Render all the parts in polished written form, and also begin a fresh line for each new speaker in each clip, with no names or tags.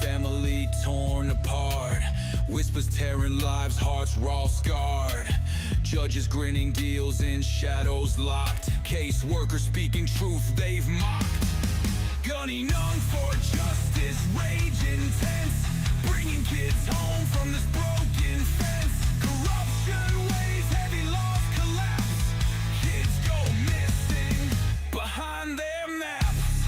Family torn apart, whispers tearing lives, hearts raw scarred. Judges grinning, deals in shadows locked. Caseworkers speaking truth they've mocked. Gunning on for justice, rage intense, bringing kids home from this broken fence. Corruption weighs heavy, laws collapse. Kids go missing behind their maps.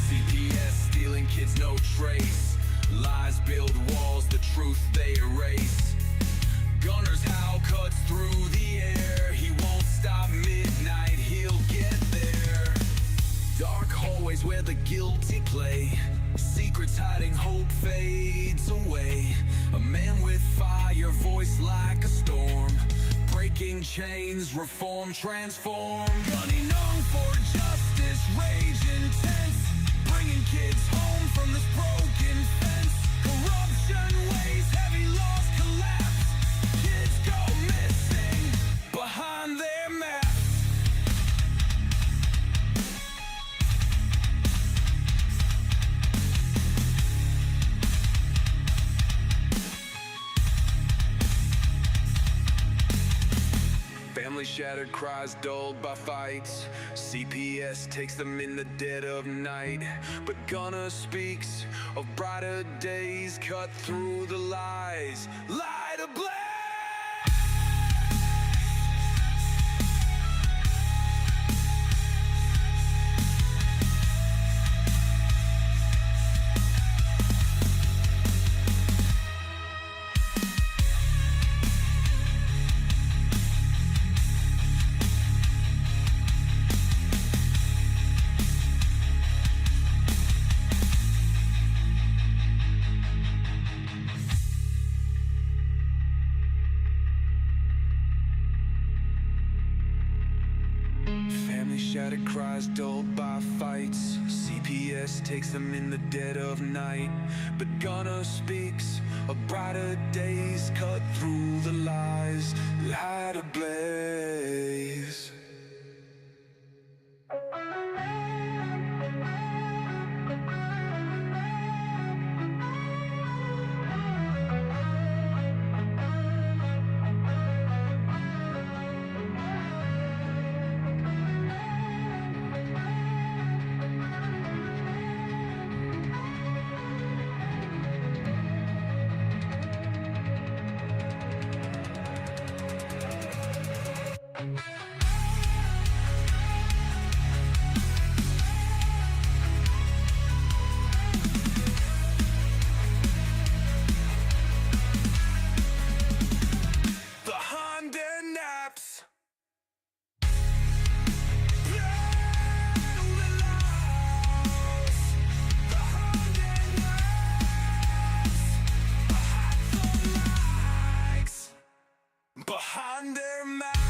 CPS stealing kids, no trace. Lies build walls, the truth they erase. Gunners howl, cuts through the air. He won't stop midnight, he'll get there. Dark hallways where the guilty play. Secrets hiding, hope fades away. A man with fire, voice like a storm. Breaking chains, reform, transform. Gunning on for justice, rage intense. Bringing kids home from this broken fence. Corruption weighs heavy, laws collapse. Kids go missing behind their maps. Family shattered, cries dulled by fights. CPS takes them in the dead of night. But Gunner speaks of brighter days, cut through the lies, light ablaze. Family shattered, cries dulled by fights. CPS takes them in the dead of night. But Gunner speaks of brighter days, cut through the lies, light ablaze. Behind their maps.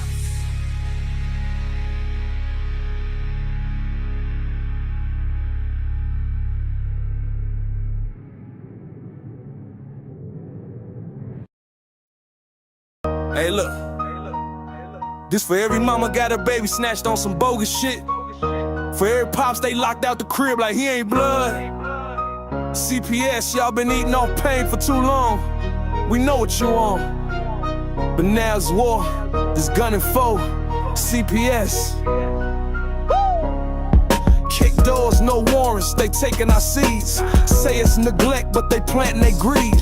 Hey look, this for every mama got her baby snatched on some bogus shit. For every pops they locked out the crib like he ain't blood. CPS, y'all been eating off pain for too long. We know what you on. But now it's war, this gunning foe, CPS. Kick doors, no warrants, they taking our seeds. Say it's neglect, but they planting they greed.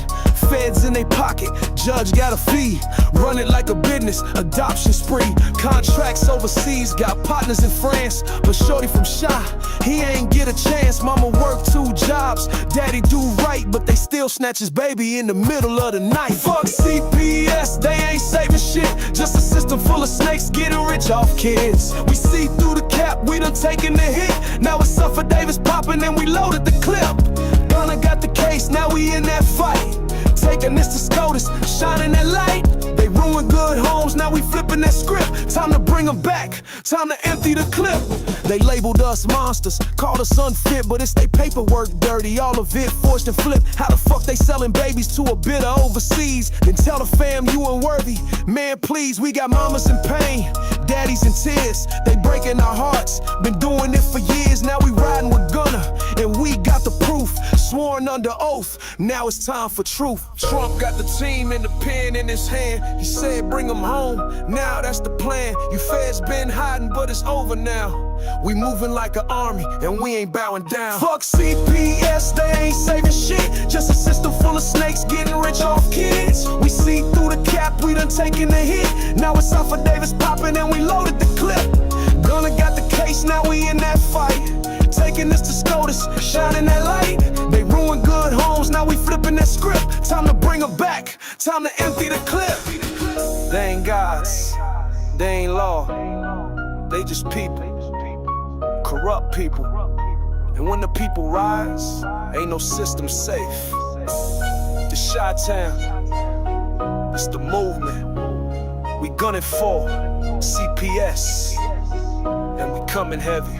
Feds in they pocket, judge got a fee. Run it like a business, adoption spree. Contracts overseas, got partners in France. But shorty from Shy, he ain't get a chance. Mama work 2 jobs, daddy do right, but they still snatch his baby in the middle of the night. Fuck CPS, they ain't saving shit. Just a system full of snakes getting rich off kids. We see through the cap, we done taken the hit. Now it's Suffer Davis popping and we loaded the clip. Gunner got the case, now we in that fight. Taking this to SCOTUS, shining that light. They ruined good homes, now we flipping that script. Time to bring them back, time to empty the clip. They labeled us monsters, called us unfit, but it's they paperwork dirty, all of it forged and flipped. How the fuck they selling babies to a bidder overseas? Then tell the fam you unworthy. Man, please, we got mamas in pain, daddies in tears. They break breaking our hearts. Been doing it for years, now we riding with Gunner. And we got the proof, sworn under oath. Now it's time for truth. Trump got the team and the pen in his hand. He said bring them home, now that's the plan. You feds been hiding, but it's over now. We moving like an army, and we ain't bowing down. Fuck CPS, they ain't saving shit. Just a system full of snakes getting rich off kids. We see through the cap, we done taken a hit. Now it's off of Davis popping, and we loaded the clip. Gunna got the case, now we in that fight. Taking this to SCOTUS, shining that light. They ruined good homes, now we flipping that script. Time to bring them back, time to empty the clip. They ain't gods, they ain't law, they just people. Corrupt people. And when the people rise, ain't no system safe. The Chi-Town, it's the movement. We gunning for CPS, and we coming heavy.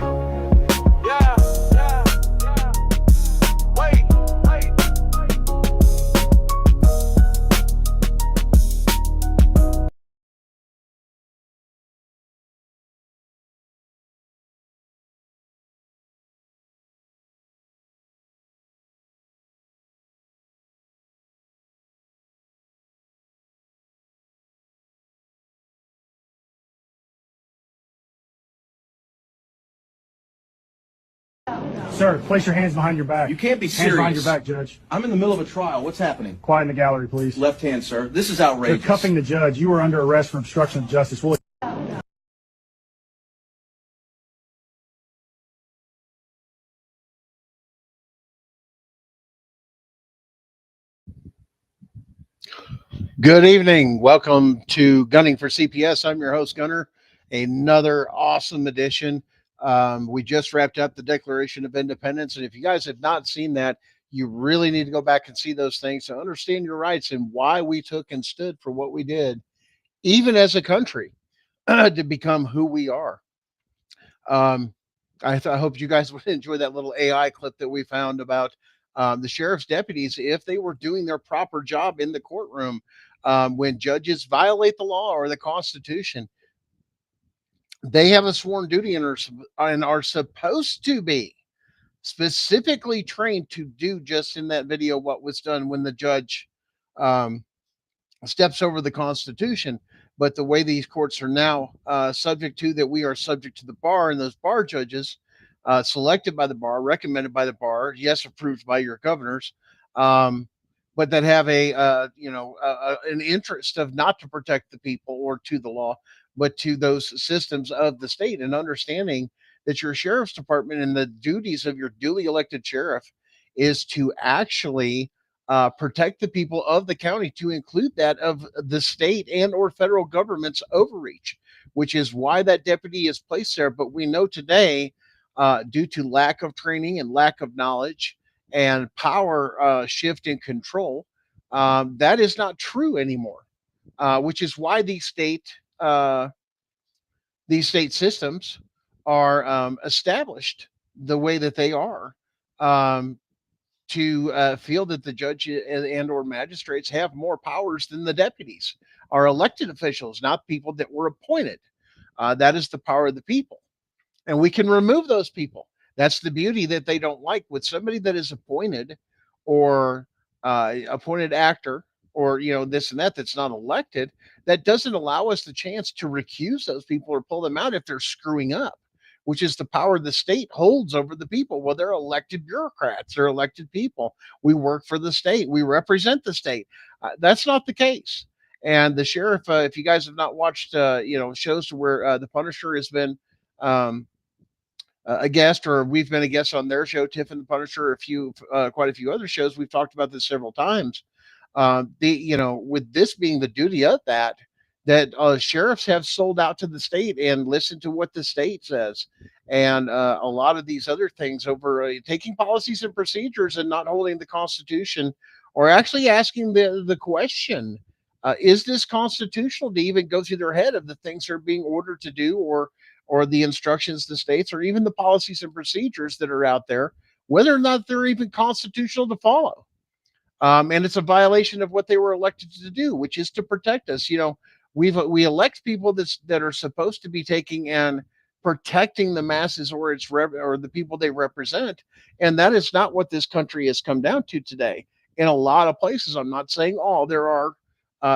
Yeah, yeah, yeah. Wait, wait.
Sir, place your hands behind your back.
You can't be
Hands behind
serious.
your back, Judge.
I'm in the middle of a trial. What's happening?
Quiet in the gallery, please.
Left hand, sir. This is
They're
outrageous.
cuffing the judge. You are under arrest for obstruction of justice. Will
Good evening. Welcome to Gunning for CPS. I'm your host, Gunner. Another awesome edition. We just wrapped up the Declaration of Independence. And if you guys have not seen that, you really need to go back and see those things to understand your rights and why we took and stood for what we did, even as a country, to become who we are. I hope you guys would enjoy that little AI clip that we found about the sheriff's deputies, if they were doing their proper job in the courtroom. When judges violate the law or the Constitution, they have a sworn duty and are supposed to be specifically trained to do just in that video what was done when the judge um, steps over the Constitution. But the way these courts are now subject to that, we are subject to the bar, and those bar judges selected by the bar, recommended by the bar, yes, approved by your governors, but that have an interest of not to protect the people or to the law, but to those systems of the state, and understanding that your sheriff's department and the duties of your duly elected sheriff is to actually protect the people of the county, to include that of the state and or federal government's overreach, which is why that deputy is placed there. But we know today, due to lack of training and lack of knowledge and power shift in control, that is not true anymore, which is why these state systems are established the way that they are, to feel that the judge and or magistrates have more powers than the deputies, are elected officials, not people that were appointed. That is the power of the people, and we can remove those people. That's the beauty that they don't like with somebody that is appointed, or appointed actor, or this and that, that's not elected. That doesn't allow us the chance to recuse those people or pull them out if they're screwing up, which is the power the state holds over the people. Well, they're elected bureaucrats, they're elected people. We work for the state, we represent the state. That's not the case. And the sheriff, if you guys have not watched shows where the Punisher has been a guest, or we've been a guest on their show, Tiff and the Punisher, quite a few other shows, we've talked about this several times. With this being the duty of that sheriffs have sold out to the state and listened to what the state says, and a lot of these other things over taking policies and procedures and not holding the Constitution, or actually asking the question, is this constitutional, to even go through their head of the things they're being ordered to do, or the instructions the states, or even the policies and procedures that are out there, whether or not they're even constitutional to follow. And it's a violation of what they were elected to do, which is to protect us. We elect people that are supposed to be taking and protecting the masses or or the people they represent. And that is not what this country has come down to today. In a lot of places, I'm not saying all, there are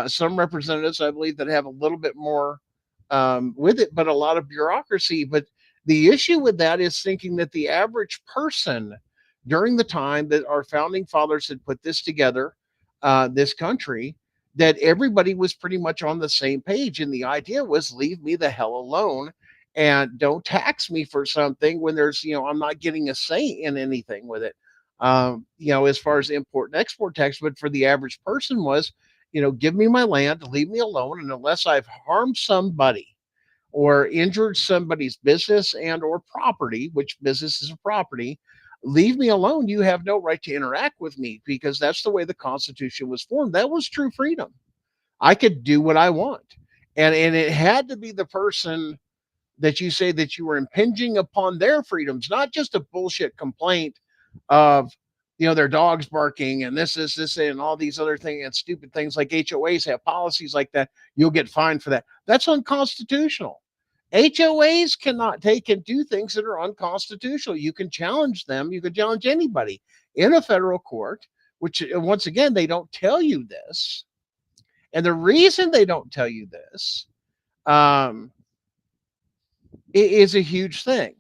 some representatives, I believe, that have a little bit more with it, but a lot of bureaucracy. But the issue with that is thinking that the average person during the time that our founding fathers had put this together, this country, that everybody was pretty much on the same page. And the idea was leave me the hell alone and don't tax me for something when there's, I'm not getting a say in anything with it. As far as import and export tax, but for the average person was, give me my land, leave me alone. And unless I've harmed somebody or injured somebody's business and or property, which business is a property, leave me alone. You have no right to interact with me, because that's the way the Constitution was formed. That was true freedom. I could do what I want. And it had to be the person that you say that you were impinging upon their freedoms, not just a bullshit complaint of, their dogs barking and this, and all these other things and stupid things like HOAs have policies like that. You'll get fined for that. That's unconstitutional. HOAs cannot take and do things that are unconstitutional. You can challenge them. You can challenge anybody in a federal court, which once again, they don't tell you this. And the reason they don't tell you this is a huge thing.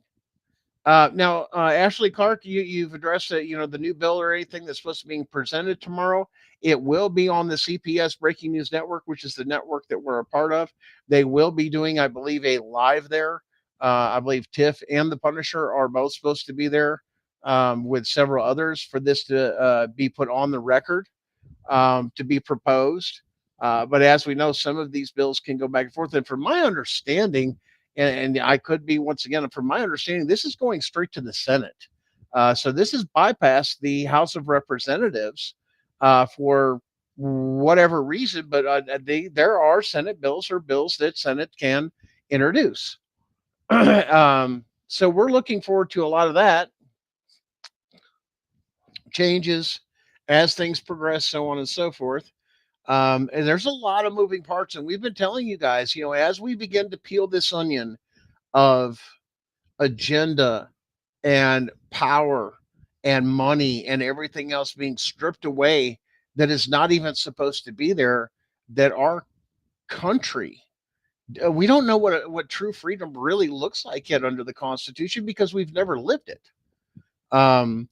Now, Ashley Clark, you've addressed the new bill or anything that's supposed to be presented tomorrow. It will be on the CPS Breaking News Network, which is the network that we're a part of. They will be doing, I believe, a live there. I believe Tiff and the Punisher are both supposed to be there with several others for this to be put on the record, to be proposed. But as we know, some of these bills can go back and forth. And from my understanding, and I could be, once again, from my understanding, this is going straight to the Senate. So this has bypassed the House of Representatives for whatever reason, but there are Senate bills or bills that Senate can introduce. So we're looking forward to a lot of that. Changes as things progress, so on and so forth. And there's a lot of moving parts, and we've been telling you guys, as we begin to peel this onion of agenda and power and money and everything else being stripped away that is not even supposed to be there, that our country, we don't know what true freedom really looks like yet under the Constitution, because we've never lived it. And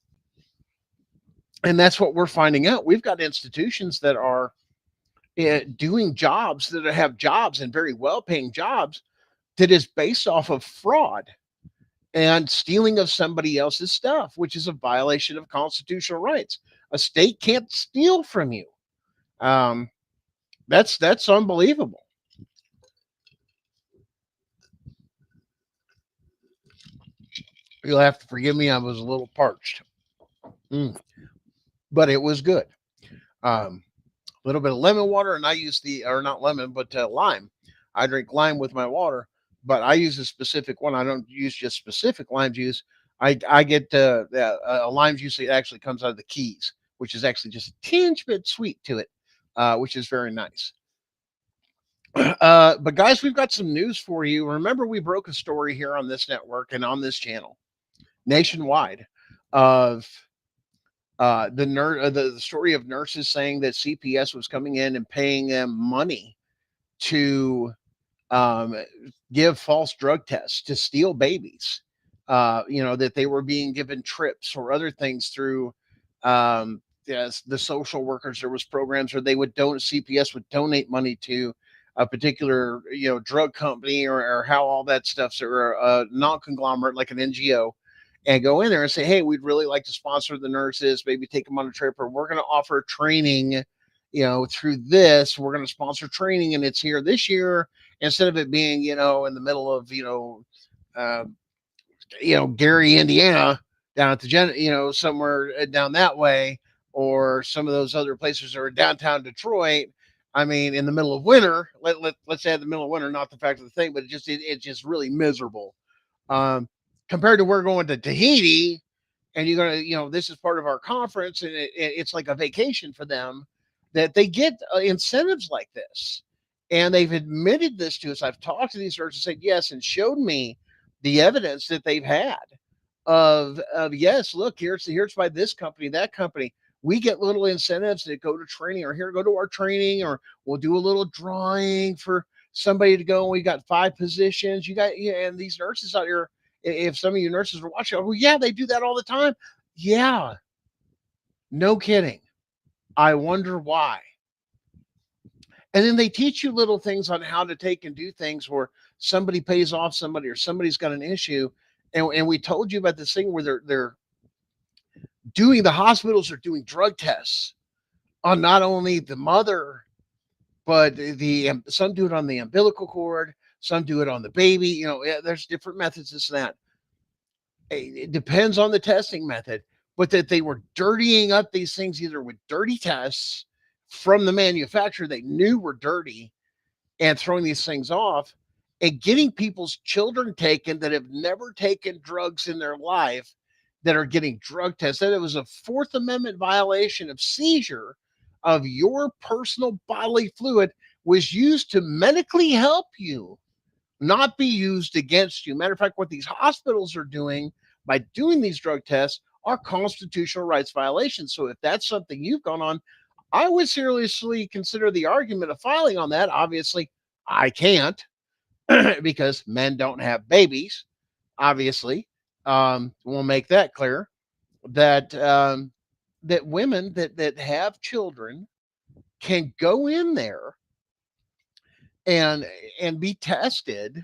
that's what we're finding out. We've got institutions that are doing jobs, that have jobs and very well-paying jobs, that is based off of fraud and stealing of somebody else's stuff, which is a violation of constitutional rights. A state can't steal from you. That's unbelievable. You'll have to forgive me. I was a little parched, but it was good. Little bit of lemon water, and I use not lemon, but lime. I drink lime with my water, but I use a specific one. I don't use just specific lime juice. I get a lime juice that actually comes out of the Keys, which is actually just a tinge bit sweet to it, which is very nice. But guys, we've got some news for you. Remember, we broke a story here on this network and on this channel nationwide of the story of nurses saying that CPS was coming in and paying them money to give false drug tests, to steal babies, that they were being given trips or other things through the social workers. There was programs where they would CPS would donate money to a particular, drug company or how all that stuff's, or a non-conglomerate like an NGO, and go in there and say, hey, we'd really like to sponsor the nurses, maybe take them on a trip, or we're going to offer training, through this. We're going to sponsor training, and it's here this year, instead of it being, in the middle of, Gary, Indiana, down at the somewhere down that way, or some of those other places are downtown Detroit. I mean, in the middle of winter, let's add the middle of winter, not the fact of the thing, but it's just really miserable. Compared to we're going to Tahiti, and you're going to, this is part of our conference, and it's like a vacation for them, that they get incentives like this. And they've admitted this to us. I've talked to these nurses and said, yes, and showed me the evidence that they've had of yes, look, here's by this company, that company. We get little incentives that go to training, or here, go to our training, or we'll do a little drawing for somebody to go. We got 5 positions. You got, yeah, and these nurses out here, if some of you nurses are watching, oh yeah, they do that all the time. Yeah, no kidding. I wonder why. And then they teach you little things on how to take and do things where somebody pays off somebody, or somebody's got an issue. And we told you about this thing where they're doing, the hospitals are doing drug tests on not only the mother, but some do it on the umbilical cord, some do it on the baby. There's different methods, this and that. It depends on the testing method, but that they were dirtying up these things either with dirty tests from the manufacturer they knew were dirty, and throwing these things off, and getting people's children taken that have never taken drugs in their life, that are getting drug tested. It was a Fourth Amendment violation of seizure of your personal bodily fluid, was used to medically help you, not be used against you. Matter of fact, what these hospitals are doing by doing these drug tests are constitutional rights violations. So if that's something you've gone on, I would seriously consider the argument of filing on that. Obviously, I can't because men don't have babies. Obviously, we'll make that clear, that that women that have children can go in there and be tested,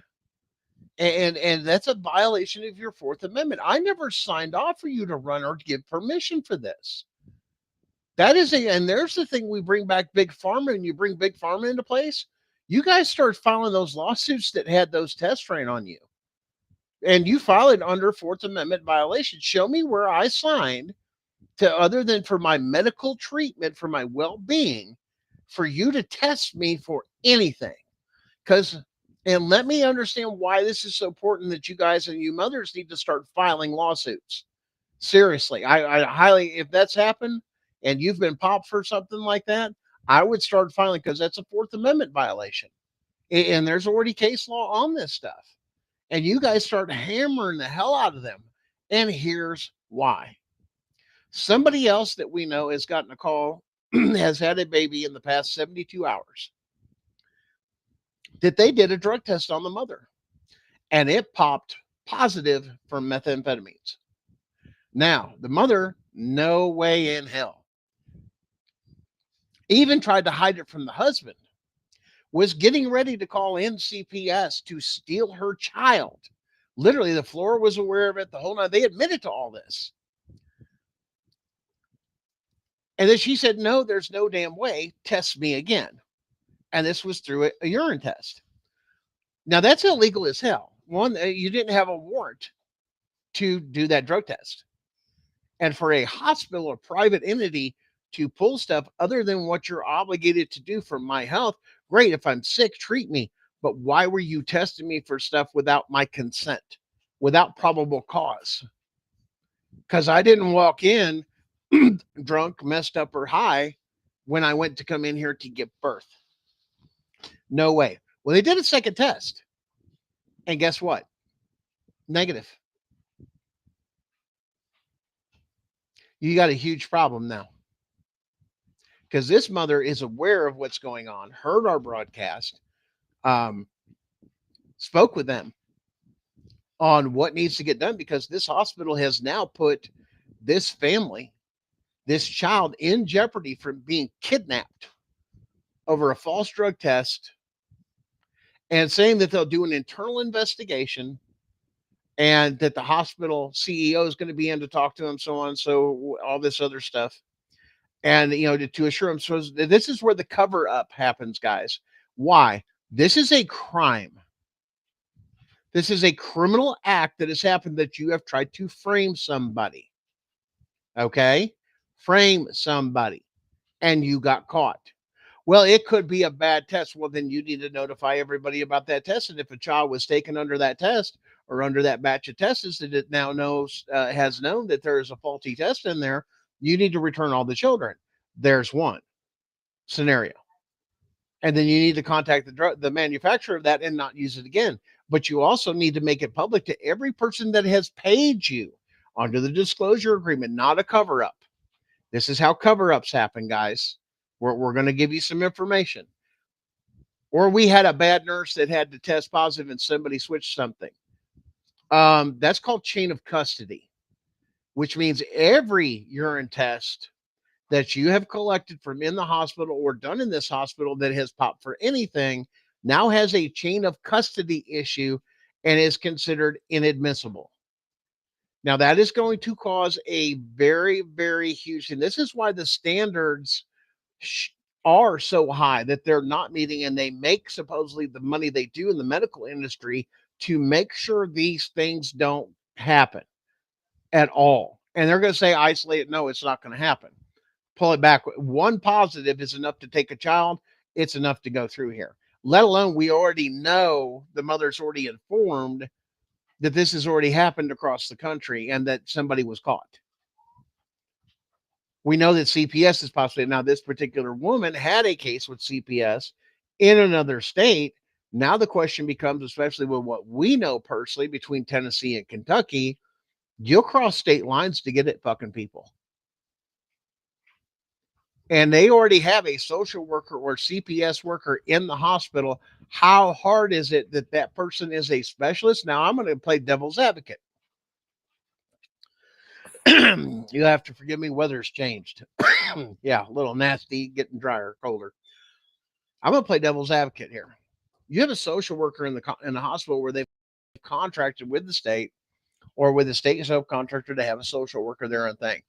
and that's a violation of your Fourth Amendment. I never signed off for you to run or to give permission for this. That is and there's the thing, we bring back big pharma, and you bring big pharma into place. You guys start filing those lawsuits that had those tests ran on you, and you file it under Fourth Amendment violation. Show me where I signed to, other than for my medical treatment, for my well-being, for you to test me for anything. And let me understand why this is so important, that you guys and you mothers need to start filing lawsuits. Seriously, I highly, if that's happened and you've been popped for something like that, I would start filing, because that's a Fourth Amendment violation. And there's already case law on this stuff. And you guys start hammering the hell out of them. And here's why. Somebody else that we know has gotten a call, has had a baby in the past 72 hours, that they did a drug test on the mother, and it popped positive for methamphetamines. Now, the mother, no way in hell, even tried to hide it from the husband, was getting ready to call in CPS to steal her child. Literally, the floor was aware of it, the whole night. They admitted to all this. And then she said, no, there's no damn way. Test me again. And this was through a urine test. Now, that's illegal as hell. One, you didn't have a warrant to do that drug test. And for a hospital or private entity to pull stuff other than what you're obligated to do for my health, great. If I'm sick, treat me. But why were you testing me for stuff without my consent, without probable cause? Because I didn't walk in drunk, messed up, or high when I went to come in here to give birth. No way. Well, they did a second test. And guess what? Negative. You got a huge problem now. Because this mother is aware of what's going on, heard our broadcast, spoke with them on what needs to get done, because this hospital has now put this family, this child, in jeopardy from being kidnapped over a false drug test, and saying that they'll do an internal investigation, and that the hospital CEO is going to be in to talk to him, so on, so all this other stuff. And, to assure him. So this is where the cover up happens, guys. Why? This is a crime. This is a criminal act that has happened, that you have tried to frame somebody. Okay? Frame somebody. And you got caught. Well, it could be a bad test. Well, then you need to notify everybody about that test. And if a child was taken under that test, or under that batch of tests that it now knows, has known that there is a faulty test in there, you need to return all the children. There's one scenario. And then you need to contact the manufacturer of that and not use it again. but you also need to make it public to every person that has paid you under the disclosure agreement, not a cover up. This is how cover ups happen, guys. We're going to give you some information. Or we had a bad nurse that had to test positive and somebody switched something. That's called chain of custody, which means every urine test that you have collected from in the hospital or done in this hospital that has popped for anything now has a chain of custody issue and is considered inadmissible. Now, that is going to cause a very, very huge, and this is why the standards are so high that they're not meeting, and they make supposedly the money they do in the medical industry to make sure these things don't happen at all. And they're going to say isolate it. No, it's not going to happen. Pull it back. One positive is enough to take a child. It's enough to go through here. Let alone we already know the mother's already informed that this has already happened across the country and that somebody was caught. We know that CPS is possibly, now this particular woman had a case with CPS in another state. Now the question becomes, especially with what we know personally between Tennessee and Kentucky, you'll cross state lines to get at fucking people. And they already have a social worker or CPS worker in the hospital. How hard is it that that person is a specialist? Now I'm going to play devil's advocate. You have to forgive me, weather's changed. Yeah, a little nasty, getting drier, colder. I'm going to play devil's advocate here. You have a social worker in the hospital where they've contracted with the state or with the state subcontractor to have a social worker there and thing.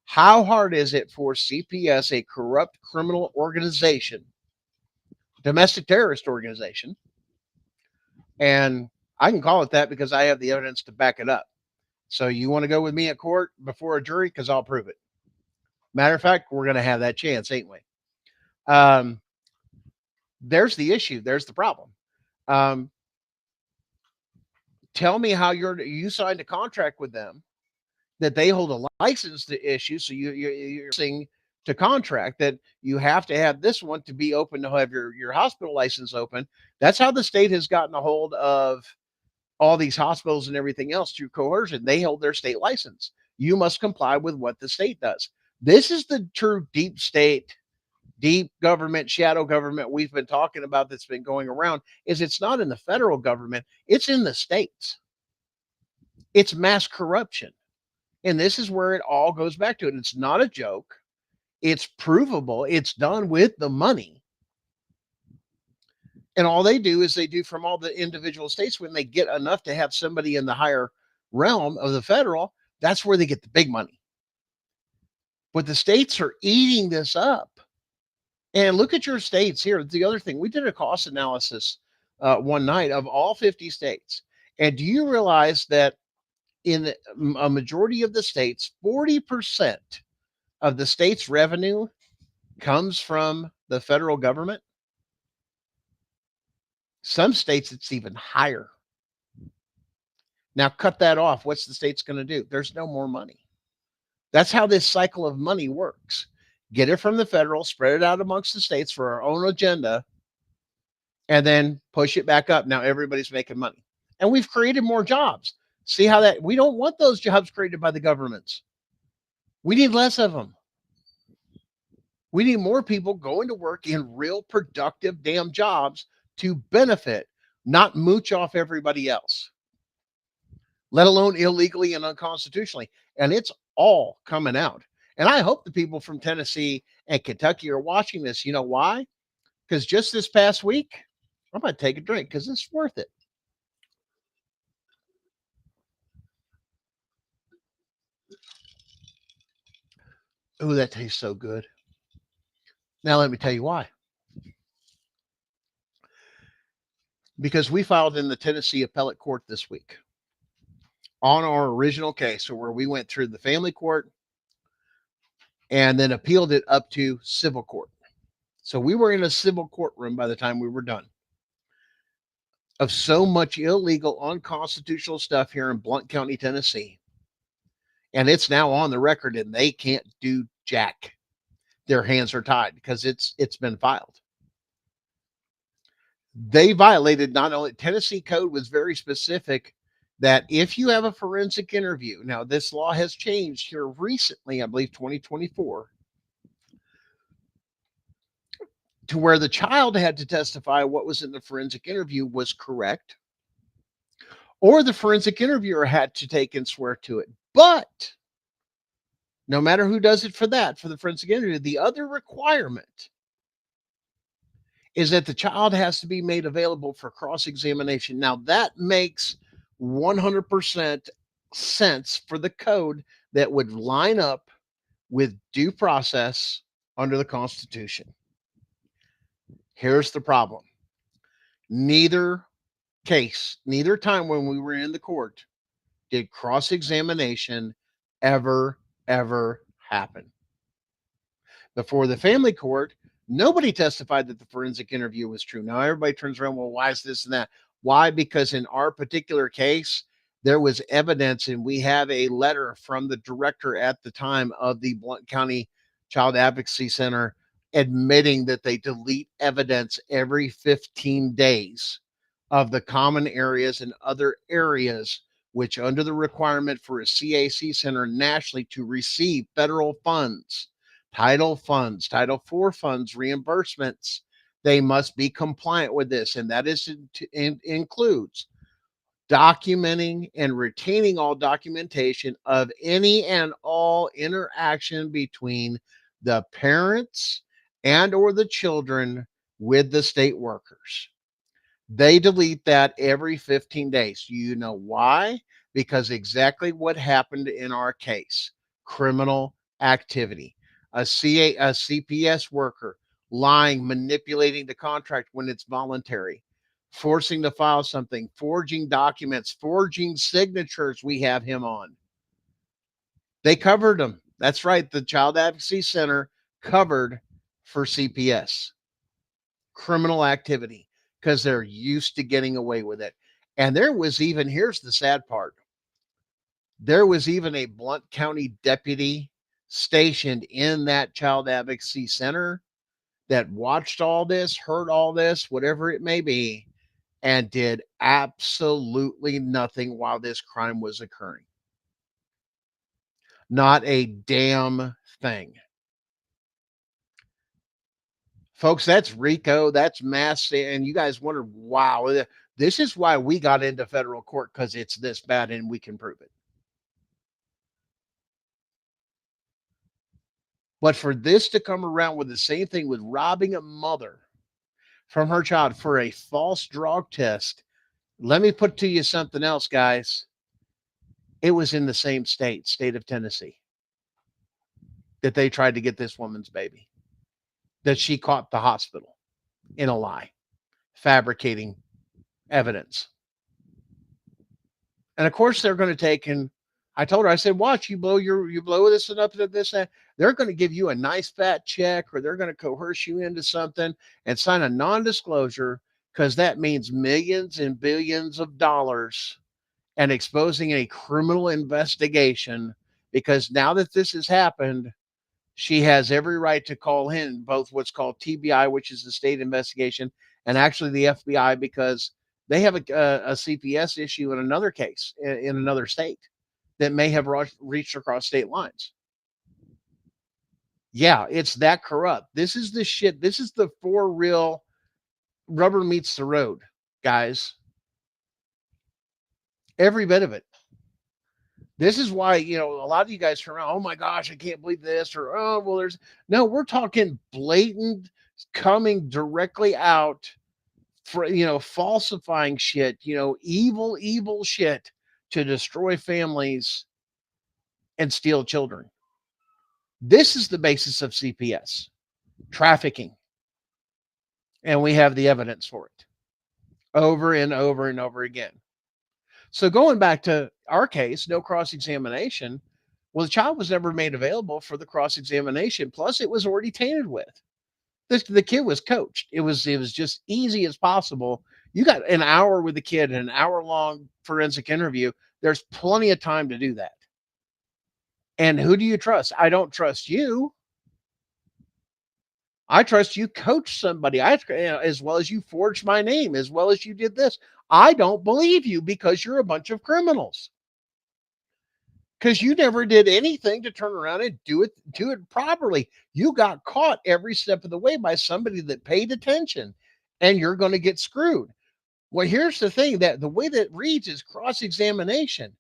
How hard is it for CPS, a corrupt criminal organization, domestic terrorist organization, and I can call it that because I have the evidence to back it up. So you want to go with me at court before a jury? Because I'll prove it. Matter of fact, we're going to have that chance, ain't we? There's the issue. There's the problem. Tell me how you signed a contract with them that they hold a license to issue. So you're saying to contract that you have to have this one to be open to have your hospital license open. That's how the state has gotten a hold of all these hospitals and everything else through coercion. They hold their state license. You must comply with what the state does. This is the true deep state, deep government, shadow government we've been talking about that's been going around. Is it's not in the federal government, it's in the states. It's mass corruption. And this is where it all goes back to it. It's not a joke. It's provable. It's done with the money. And all they do is they do from all the individual states when they get enough to have somebody in the higher realm of the federal, that's where they get the big money. But the states are eating this up. And look at your states here. The other thing, we did a cost analysis one night of all 50 states. And do you realize that in a majority of the states, 40% of the state's revenue comes from the federal government? Some states, it's even higher. Now, cut that off. What's the state's going to do? There's no more money. That's how this cycle of money works. Get it from the federal, spread it out amongst the states for our own agenda, and then push it back up. Now everybody's making money. And we've created more jobs. See how that, we don't want those jobs created by the governments. We need less of them. We need more people going to work in real productive damn jobs to benefit, not mooch off everybody else, let alone illegally and unconstitutionally. And it's all coming out. And I hope the people from Tennessee and Kentucky are watching this. You know why? Because just this past week, I'm going to take a drink because it's worth it. Ooh, that tastes so good. Now, let me tell you why. Because we filed in the Tennessee Appellate Court this week on our original case, so where we went through the family court and then appealed it up to civil court. So we were in a civil courtroom by the time we were done of so much illegal, unconstitutional stuff here in Blount County, Tennessee. And it's now on the record and they can't do jack. Their hands are tied because it's been filed. They violated, not only Tennessee code was very specific that if you have a forensic interview, now this law has changed here recently, I believe 2024, to where the child had to testify what was in the forensic interview was correct, or the forensic interviewer had to take and swear to it. But no matter who does it for that, for the forensic interview, the other requirement is that the child has to be made available for cross-examination. Now that makes 100% sense for the code that would line up with due process under the Constitution. Here's the problem. Neither time when we were in the court did cross-examination ever happen. Before the family court, nobody testified that the forensic interview was true. Now everybody turns around, well, why is this and that? Why? Because in our particular case, there was evidence, and we have a letter from the director at the time of the Blount County Child Advocacy Center admitting that they delete evidence every 15 days of the common areas and other areas, which under the requirement for a CAC center nationally to receive federal funds, Title funds, Title IV funds, reimbursements, they must be compliant with this. And that includes documenting and retaining all documentation of any and all interaction between the parents and or the children with the state workers. They delete that every 15 days. You know why? Because exactly what happened in our case, criminal activity. A CPS worker lying, manipulating the contract when it's voluntary, forcing to file something, forging documents, forging signatures. We have him on. They covered him. That's right. The Child Advocacy Center covered for CPS, criminal activity, because they're used to getting away with it. And there was even, here's the sad part, there was even a Blount County deputy stationed in that Child Advocacy Center that watched all this, heard all this, whatever it may be, and did absolutely nothing while this crime was occurring. Not a damn thing. Folks, that's RICO, that's mass, and you guys wonder, wow, this is why we got into federal court, because it's this bad and we can prove it. But for this to come around with the same thing with robbing a mother from her child for a false drug test, let me put to you something else, guys. It was in the same state of Tennessee, that they tried to get this woman's baby, that she caught the hospital in a lie, fabricating evidence. And of course, they're going to take, and I told her, I said, watch, you blow this and up to this, and they're going to give you a nice fat check, or they're going to coerce you into something and sign a non-disclosure, because that means millions and billions of dollars and exposing a criminal investigation. Because now that this has happened, she has every right to call in both what's called TBI, which is the state investigation, and actually the FBI, because they have a CPS issue in another case in another state that may have reached across state lines. Yeah, it's that corrupt. This is the shit. This is the for real rubber meets the road, guys. Every bit of it. This is why, a lot of you guys turn around, oh my gosh, I can't believe this, or, oh, well, no, we're talking blatant, coming directly out for, falsifying shit, evil shit to destroy families and steal children. This is the basis of CPS, trafficking. And we have the evidence for it over and over and over again. So going back to our case, no cross-examination. Well, the child was never made available for the cross-examination. Plus, it was already tainted with. The kid was coached. It was just easy as possible. You got an hour with the kid, an hour-long forensic interview. There's plenty of time to do that. And who do you trust? I don't trust you. I trust you coached somebody. As well as you forged my name, as well as you did this. I don't believe you because you're a bunch of criminals. Because you never did anything to turn around and do it properly. You got caught every step of the way by somebody that paid attention, and you're going to get screwed. Well, here's the thing, that the way that it reads is cross-examination.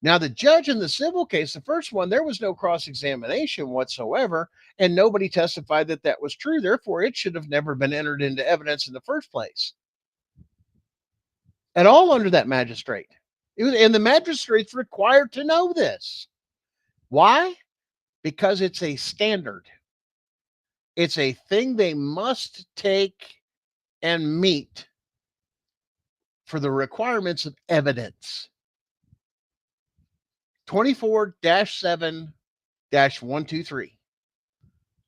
Now, the judge in the civil case, the first one, there was no cross-examination whatsoever, and nobody testified that that was true. Therefore, it should have never been entered into evidence in the first place at all under that magistrate. And the magistrate's required to know this. Why? Because it's a standard. It's a thing they must take and meet for the requirements of evidence. 24-7-123.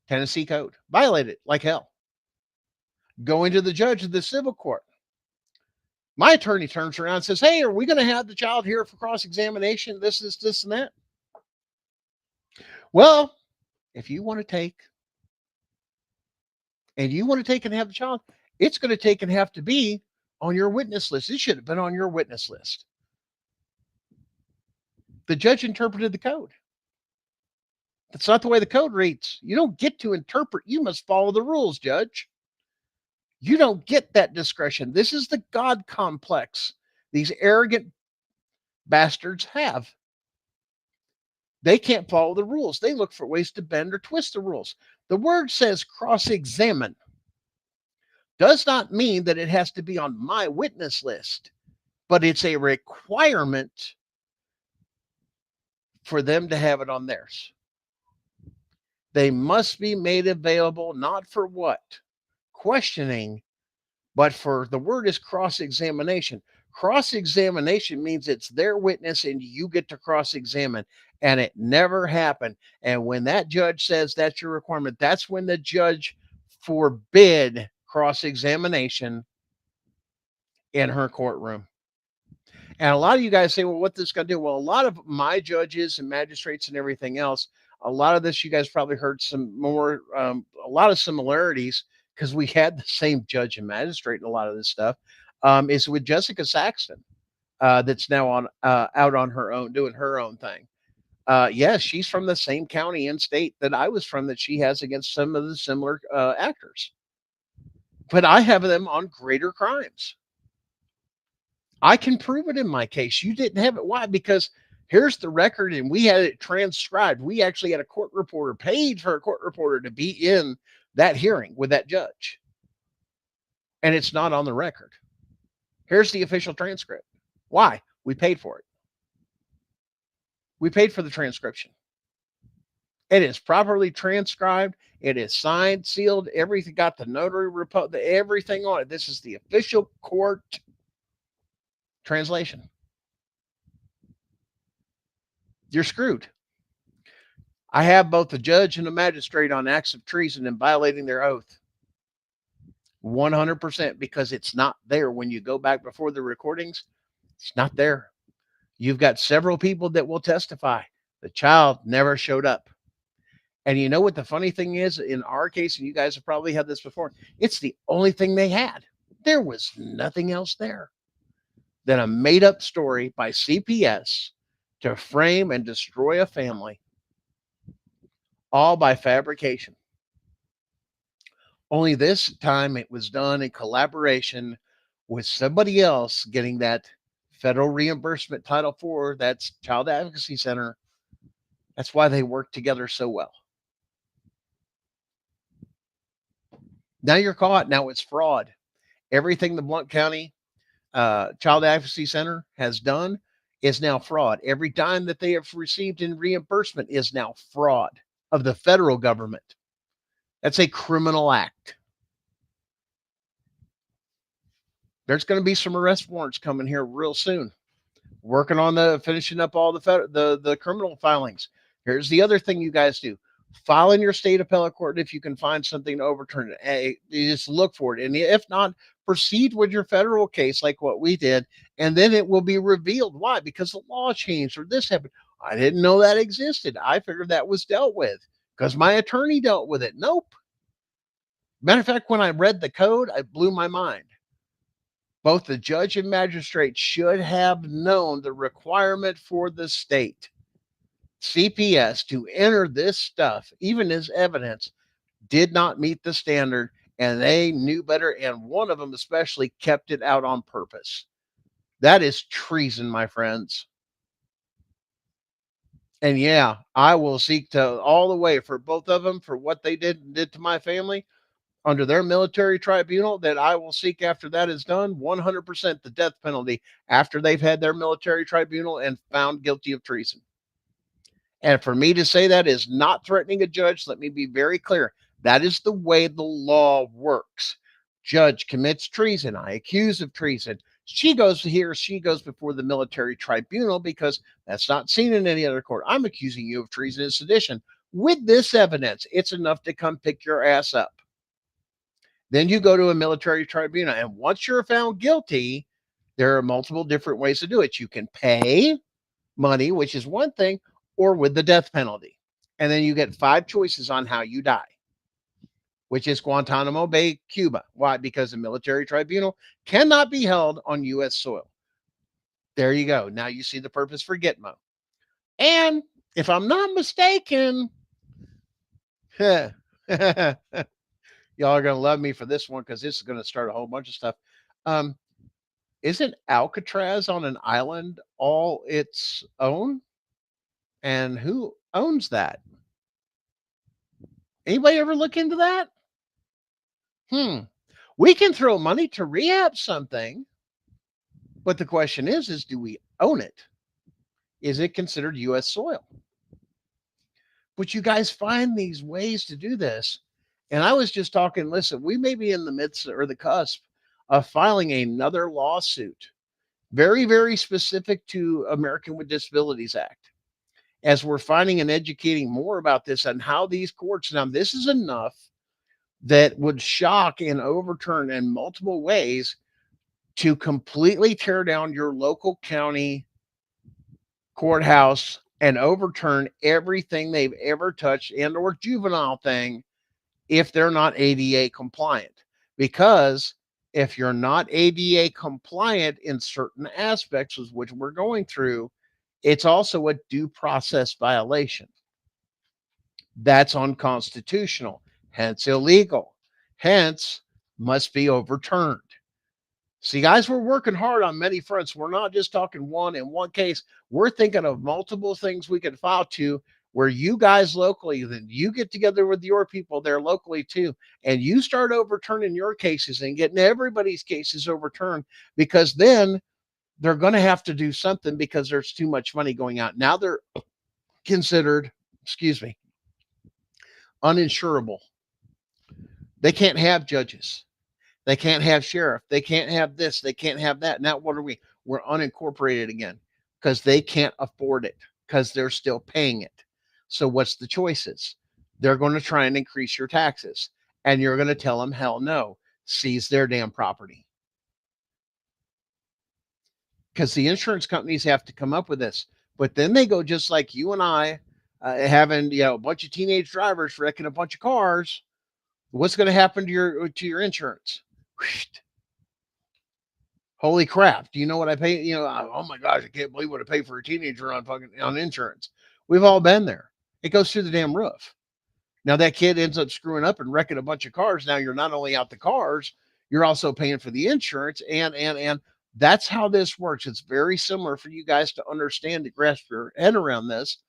Tennessee Code. Violate it like hell. Going to the judge of the civil court. My attorney turns around and says, hey, are we going to have the child here for cross-examination? This, and that. Well, if you want to take and have the child, it's going to take and have to be on your witness list. It should have been on your witness list. The judge interpreted the code. That's not the way the code reads. You don't get to interpret. You must follow the rules, judge. You don't get that discretion. This is the God complex these arrogant bastards have. They can't follow the rules. They look for ways to bend or twist the rules. The word says cross-examine. Does not mean that it has to be on my witness list, but it's a requirement for them to have it on theirs. They must be made available, not for what? Questioning, but for, the word is cross-examination. Cross-examination means it's their witness and you get to cross-examine, and it never happened. And when that judge says that's your requirement, that's when the judge forbid cross-examination in her courtroom. And a lot of you guys say, well, what's this going to do? Well, a lot of my judges and magistrates and everything else, a lot of this, you guys probably heard some more, a lot of similarities, because we had the same judge and magistrate in a lot of this stuff, is with Jessica Saxton, that's now on out on her own, doing her own thing. Yes, she's from the same county and state that I was from, that she has against some of the similar actors. But I have them on greater crimes. I can prove it in my case. You didn't have it. Why? Because here's the record, and we had it transcribed. We actually had a court reporter, paid for a court reporter to be in that hearing with that judge. And it's not on the record. Here's the official transcript. Why? We paid for it. We paid for the transcription. It is properly transcribed. It is signed, sealed, everything, got the notary report, everything on it. This is the official court translation. You're screwed. I have both the judge and the magistrate on acts of treason and violating their oath. 100%, because it's not there. When you go back before the recordings, it's not there. You've got several people that will testify. The child never showed up. And you know what the funny thing is? In our case, and you guys have probably had this before, it's the only thing they had. There was nothing else there than a made-up story by CPS to frame and destroy a family, all by fabrication. Only this time it was done in collaboration with somebody else getting that federal reimbursement, Title IV, that's Child Advocacy Center. That's why they work together so well. Now you're caught. Now it's fraud. Everything the Blount County Child Advocacy Center has done is now fraud. Every dime that they have received in reimbursement is now fraud of the federal government. That's a criminal act. There's going to be some arrest warrants coming here real soon. Working on finishing up all the criminal filings. Here's the other thing you guys do. File in your state appellate court if you can find something to overturn it. You just look for it. And if not, proceed with your federal case like what we did, and then it will be revealed. Why? Because the law changed or this happened. I didn't know that existed. I figured that was dealt with because my attorney dealt with it. Nope. Matter of fact, when I read the code, it blew my mind. Both the judge and magistrate should have known the requirement for the state CPS to enter this stuff, even as evidence, did not meet the standard, and they knew better. And one of them especially kept it out on purpose. That is treason, my friends. And yeah, I will seek to all the way for both of them for what they did to my family under their military tribunal. That I will seek after that is done 100% the death penalty after they've had their military tribunal and found guilty of treason. And for me to say that is not threatening a judge, let me be very clear. That is the way the law works. Judge commits treason. I accuse of treason. She goes before the military tribunal because that's not seen in any other court. I'm accusing you of treason and sedition. With this evidence, it's enough to come pick your ass up. Then you go to a military tribunal. And once you're found guilty, there are multiple different ways to do it. You can pay money, which is one thing, or with the death penalty. And then you get 5 choices on how you die, which is Guantanamo Bay, Cuba. Why? Because the military tribunal cannot be held on U.S. soil. There you go. Now you see the purpose for Gitmo. And if I'm not mistaken, y'all are going to love me for this one because this is going to start a whole bunch of stuff. Isn't Alcatraz on an island all its own? And who owns that? Anybody ever look into that? We can throw money to rehab something, but the question is do we own it? Is it considered U.S. soil? But you guys find these ways to do this. And I was just talking, listen, we may be in the midst or the cusp of filing another lawsuit, very, very specific to American with Disabilities Act, as we're finding and educating more about this and how these courts, now this is enough that would shock and overturn in multiple ways to completely tear down your local county courthouse and overturn everything they've ever touched and or juvenile thing if they're not ADA compliant. Because if you're not ADA compliant in certain aspects, which we're going through, it's also a due process violation. That's unconstitutional, hence illegal, hence must be overturned. See, guys, we're working hard on many fronts. We're not just talking one in one case. We're thinking of multiple things we can file to where you guys locally, then you get together with your people there locally too, and you start overturning your cases and getting everybody's cases overturned, because then they're going to have to do something because there's too much money going out. Now they're considered, uninsurable. They can't have judges. They can't have sheriff. They can't have this. They can't have that. Now what are we? We're unincorporated again because they can't afford it because they're still paying it. So what's the choices? They're going to try and increase your taxes, and you're going to tell them, hell no, seize their damn property. Because the insurance companies have to come up with this. But then they go just like you and I, having a bunch of teenage drivers wrecking a bunch of cars. What's going to happen to your insurance? Holy crap! Do you know what I pay? Oh my gosh, I can't believe what I pay for a teenager on insurance. We've all been there. It goes through the damn roof. Now that kid ends up screwing up and wrecking a bunch of cars. Now you're not only out the cars, you're also paying for the insurance, and that's how this works. It's very similar for you guys to understand, to grasp your head around this.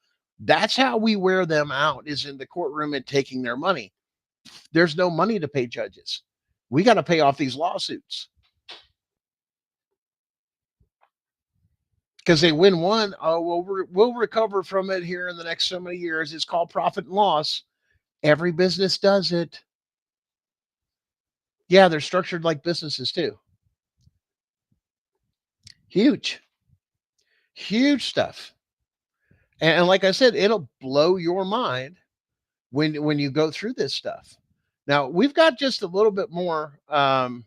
That's how we wear them out, is in the courtroom and taking their money. There's no money to pay judges. We got to pay off these lawsuits. Because they win one, we'll recover from it here in the next so many years. It's called profit and loss. Every business does it. Yeah, they're structured like businesses too. Huge stuff. And like I said, it'll blow your mind when you go through this stuff. Now we've got just a little bit more. Got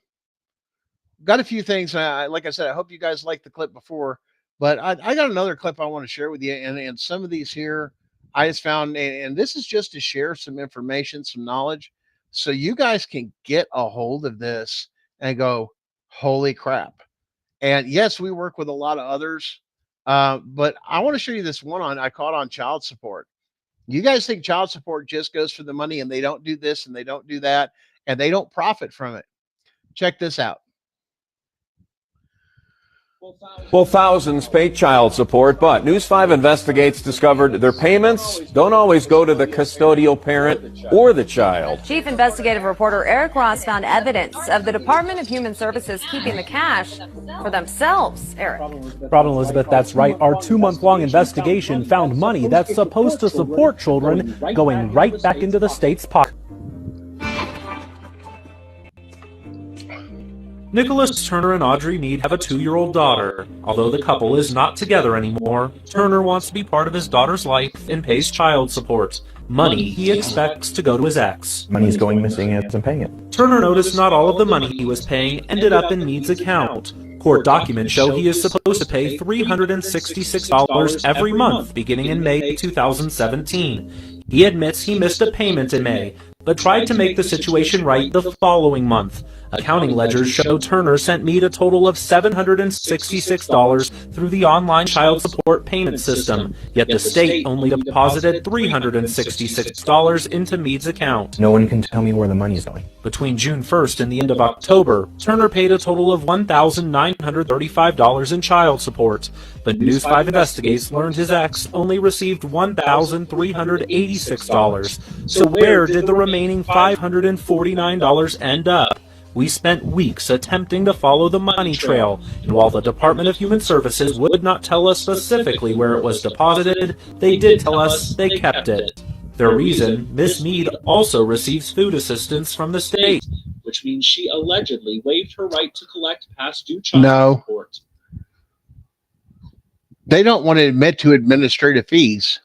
a few things. Like I said, I hope you guys liked the clip before, but I got another clip I want to share with you. And some of these here I just found, and this is just to share some information, some knowledge. So you guys can get a hold of this and go, holy crap. And yes, we work with a lot of others. But I want to show you this one I caught on child support. You guys think child support just goes for the money and they don't do this and they don't do that and they don't profit from it. Check this out.
Well, thousands pay child support, but News 5 Investigates discovered their payments don't always go to the custodial parent or the child.
Chief investigative reporter Eric Ross found evidence of the Department of Human Services keeping the cash for themselves. Eric.
Robin Elizabeth, that's right. Our 2-month-long investigation found money that's supposed to support children going right back into the state's pocket.
Nicholas Turner and Audrey Mead have a 2-year-old daughter. Although the couple is not together anymore, Turner wants to be part of his daughter's life and pays child support. Money he expects to go to his ex.
Money's going missing and isn't paying it.
Turner noticed not all of the money he was paying ended up in Mead's account. Court documents show he is supposed to pay $366 every month beginning in May 2017. He admits he missed a payment in May, but tried to make the situation right the following month. Accounting ledgers show Turner sent Mead a total of $766 through the online child support payment system, yet the state only deposited $366 into Mead's account.
No one can tell me where the money's going.
Between June 1st and the end of October, Turner paid a total of $1,935 in child support, but News 5 Investigates learned his ex only received $1,386. So where did the remaining $549 end up? We spent weeks attempting to follow the money trail, and while the Department of Human Services would not tell us specifically where it was deposited, they did tell us they kept it. Their reason, Miss Mead also receives food assistance from the state,
which means she allegedly waived her right to collect past due child support.
They don't want to admit to administrative fees.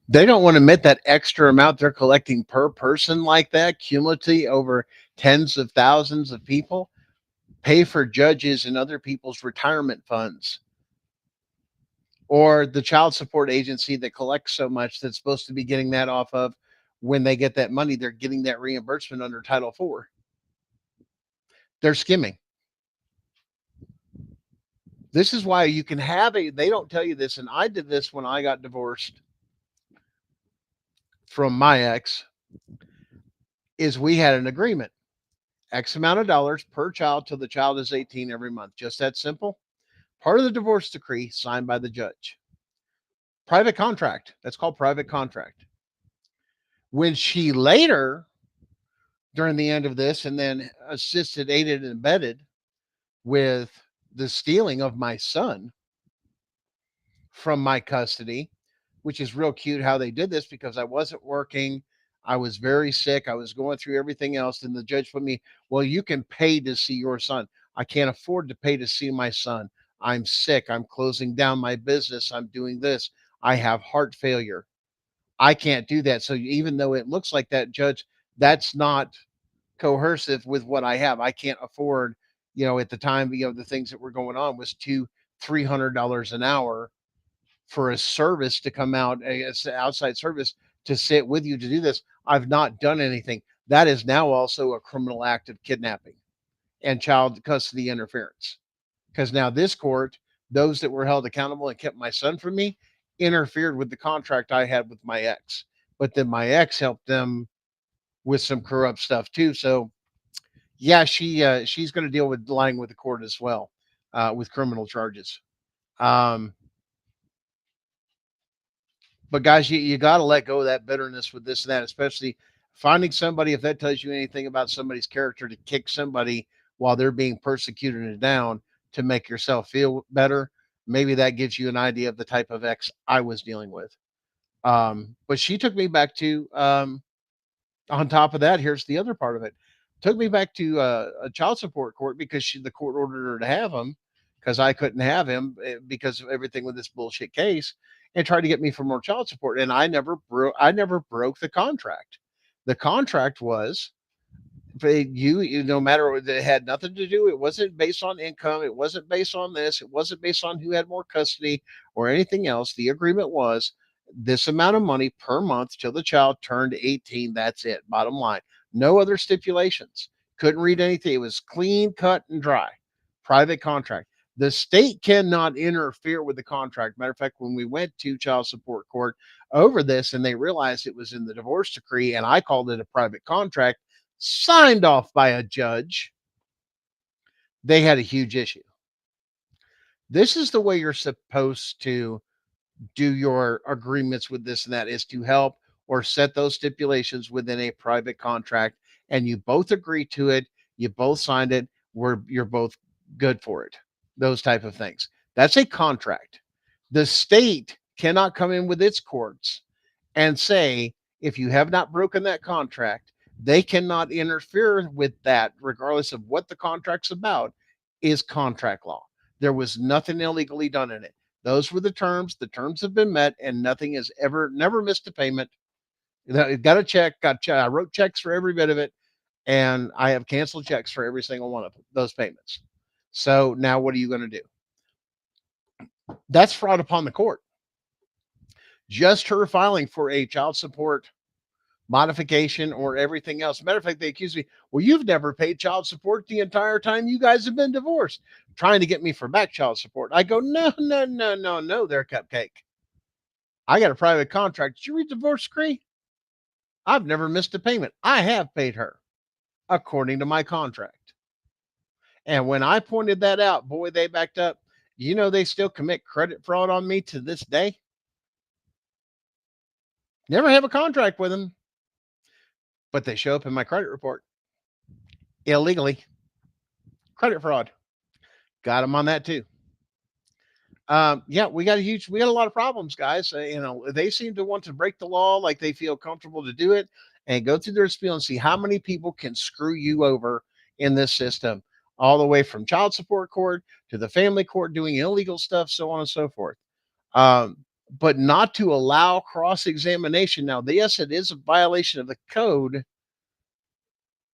They don't want to admit that extra amount they're collecting per person like that, cumulatively over tens of thousands of people, pay for judges and other people's retirement funds. Or the child support agency that collects so much that's supposed to be getting that off of, when they get that money, they're getting that reimbursement under Title IV. They're skimming. This is why you can have they don't tell you this, and I did this when I got divorced from my ex, is we had an agreement. X amount of dollars per child till the child is 18 every month. Just that simple. Part of the divorce decree signed by the judge. Private contract. That's called private contract. When she later, during the end of this, and then assisted, aided, and abetted with the stealing of my son from my custody, which is real cute how they did this, because I wasn't working. I was very sick. I was going through everything else. And the judge put me, well, you can pay to see your son. I can't afford to pay to see my son. I'm sick. I'm closing down my business. I'm doing this. I have heart failure. I can't do that. So even though it looks like that, judge, that's not coercive with what I have. I can't afford, at the time, the things that were going on was $200-300 an hour for a service to come out, it's an outside service to sit with you to do this. I've not done anything. That is now also a criminal act of kidnapping and child custody interference. Because now this court, those that were held accountable and kept my son from me, interfered with the contract I had with my ex. But then my ex helped them with some corrupt stuff too. So yeah, she's going to deal with lying with the court as well, with criminal charges. But guys, you got to let go of that bitterness with this and that, especially finding somebody, if that tells you anything about somebody's character, to kick somebody while they're being persecuted and down to make yourself feel better. Maybe that gives you an idea of the type of ex I was dealing with. But she took me back to, on top of that, here's the other part of it. Took me back to a child support court because the court ordered her to have him, because I couldn't have him because of everything with this bullshit case, and tried to get me for more child support. And I never broke the contract. The contract was, no matter what, it had nothing to do. It wasn't based on income. It wasn't based on this. It wasn't based on who had more custody or anything else. The agreement was this amount of money per month till the child turned 18. That's it. Bottom line. No other stipulations. Couldn't read anything. It was clean, cut, and dry. Private contract. The state cannot interfere with the contract. Matter of fact, when we went to child support court over this and they realized it was in the divorce decree and I called it a private contract signed off by a judge, they had a huge issue. This is the way you're supposed to do your agreements with this and that, is to help or set those stipulations within a private contract, and you both agree to it, you both signed it, where you're both good for it. Those type of things. That's a contract. The state cannot come in with its courts and say, if you have not broken that contract, they cannot interfere with that, regardless of what the contract's about, is contract law. There was nothing illegally done in it. Those were the terms. The terms have been met, and nothing has never missed a payment. Got a check, I wrote checks for every bit of it, and I have canceled checks for every single one of those payments. So now what are you going to do? That's fraud upon the court. Just her filing for a child support modification or everything else. Matter of fact, they accuse me, well, you've never paid child support the entire time you guys have been divorced, trying to get me for back child support. I go, no, there, cupcake. I got a private contract. Did you read the divorce decree? I've never missed a payment. I have paid her according to my contract. And when I pointed that out, boy, they backed up. You know, they still commit credit fraud on me to this day. Never have a contract with them, but they show up in my credit report illegally. Credit fraud. Got them on that too. Yeah, we got a lot of problems, guys. They seem to want to break the law like they feel comfortable to do it and go through their spiel and see how many people can screw you over in this system, all the way from child support court to the family court doing illegal stuff, so on and so forth. But not to allow cross-examination. Now, yes, it is a violation of the code,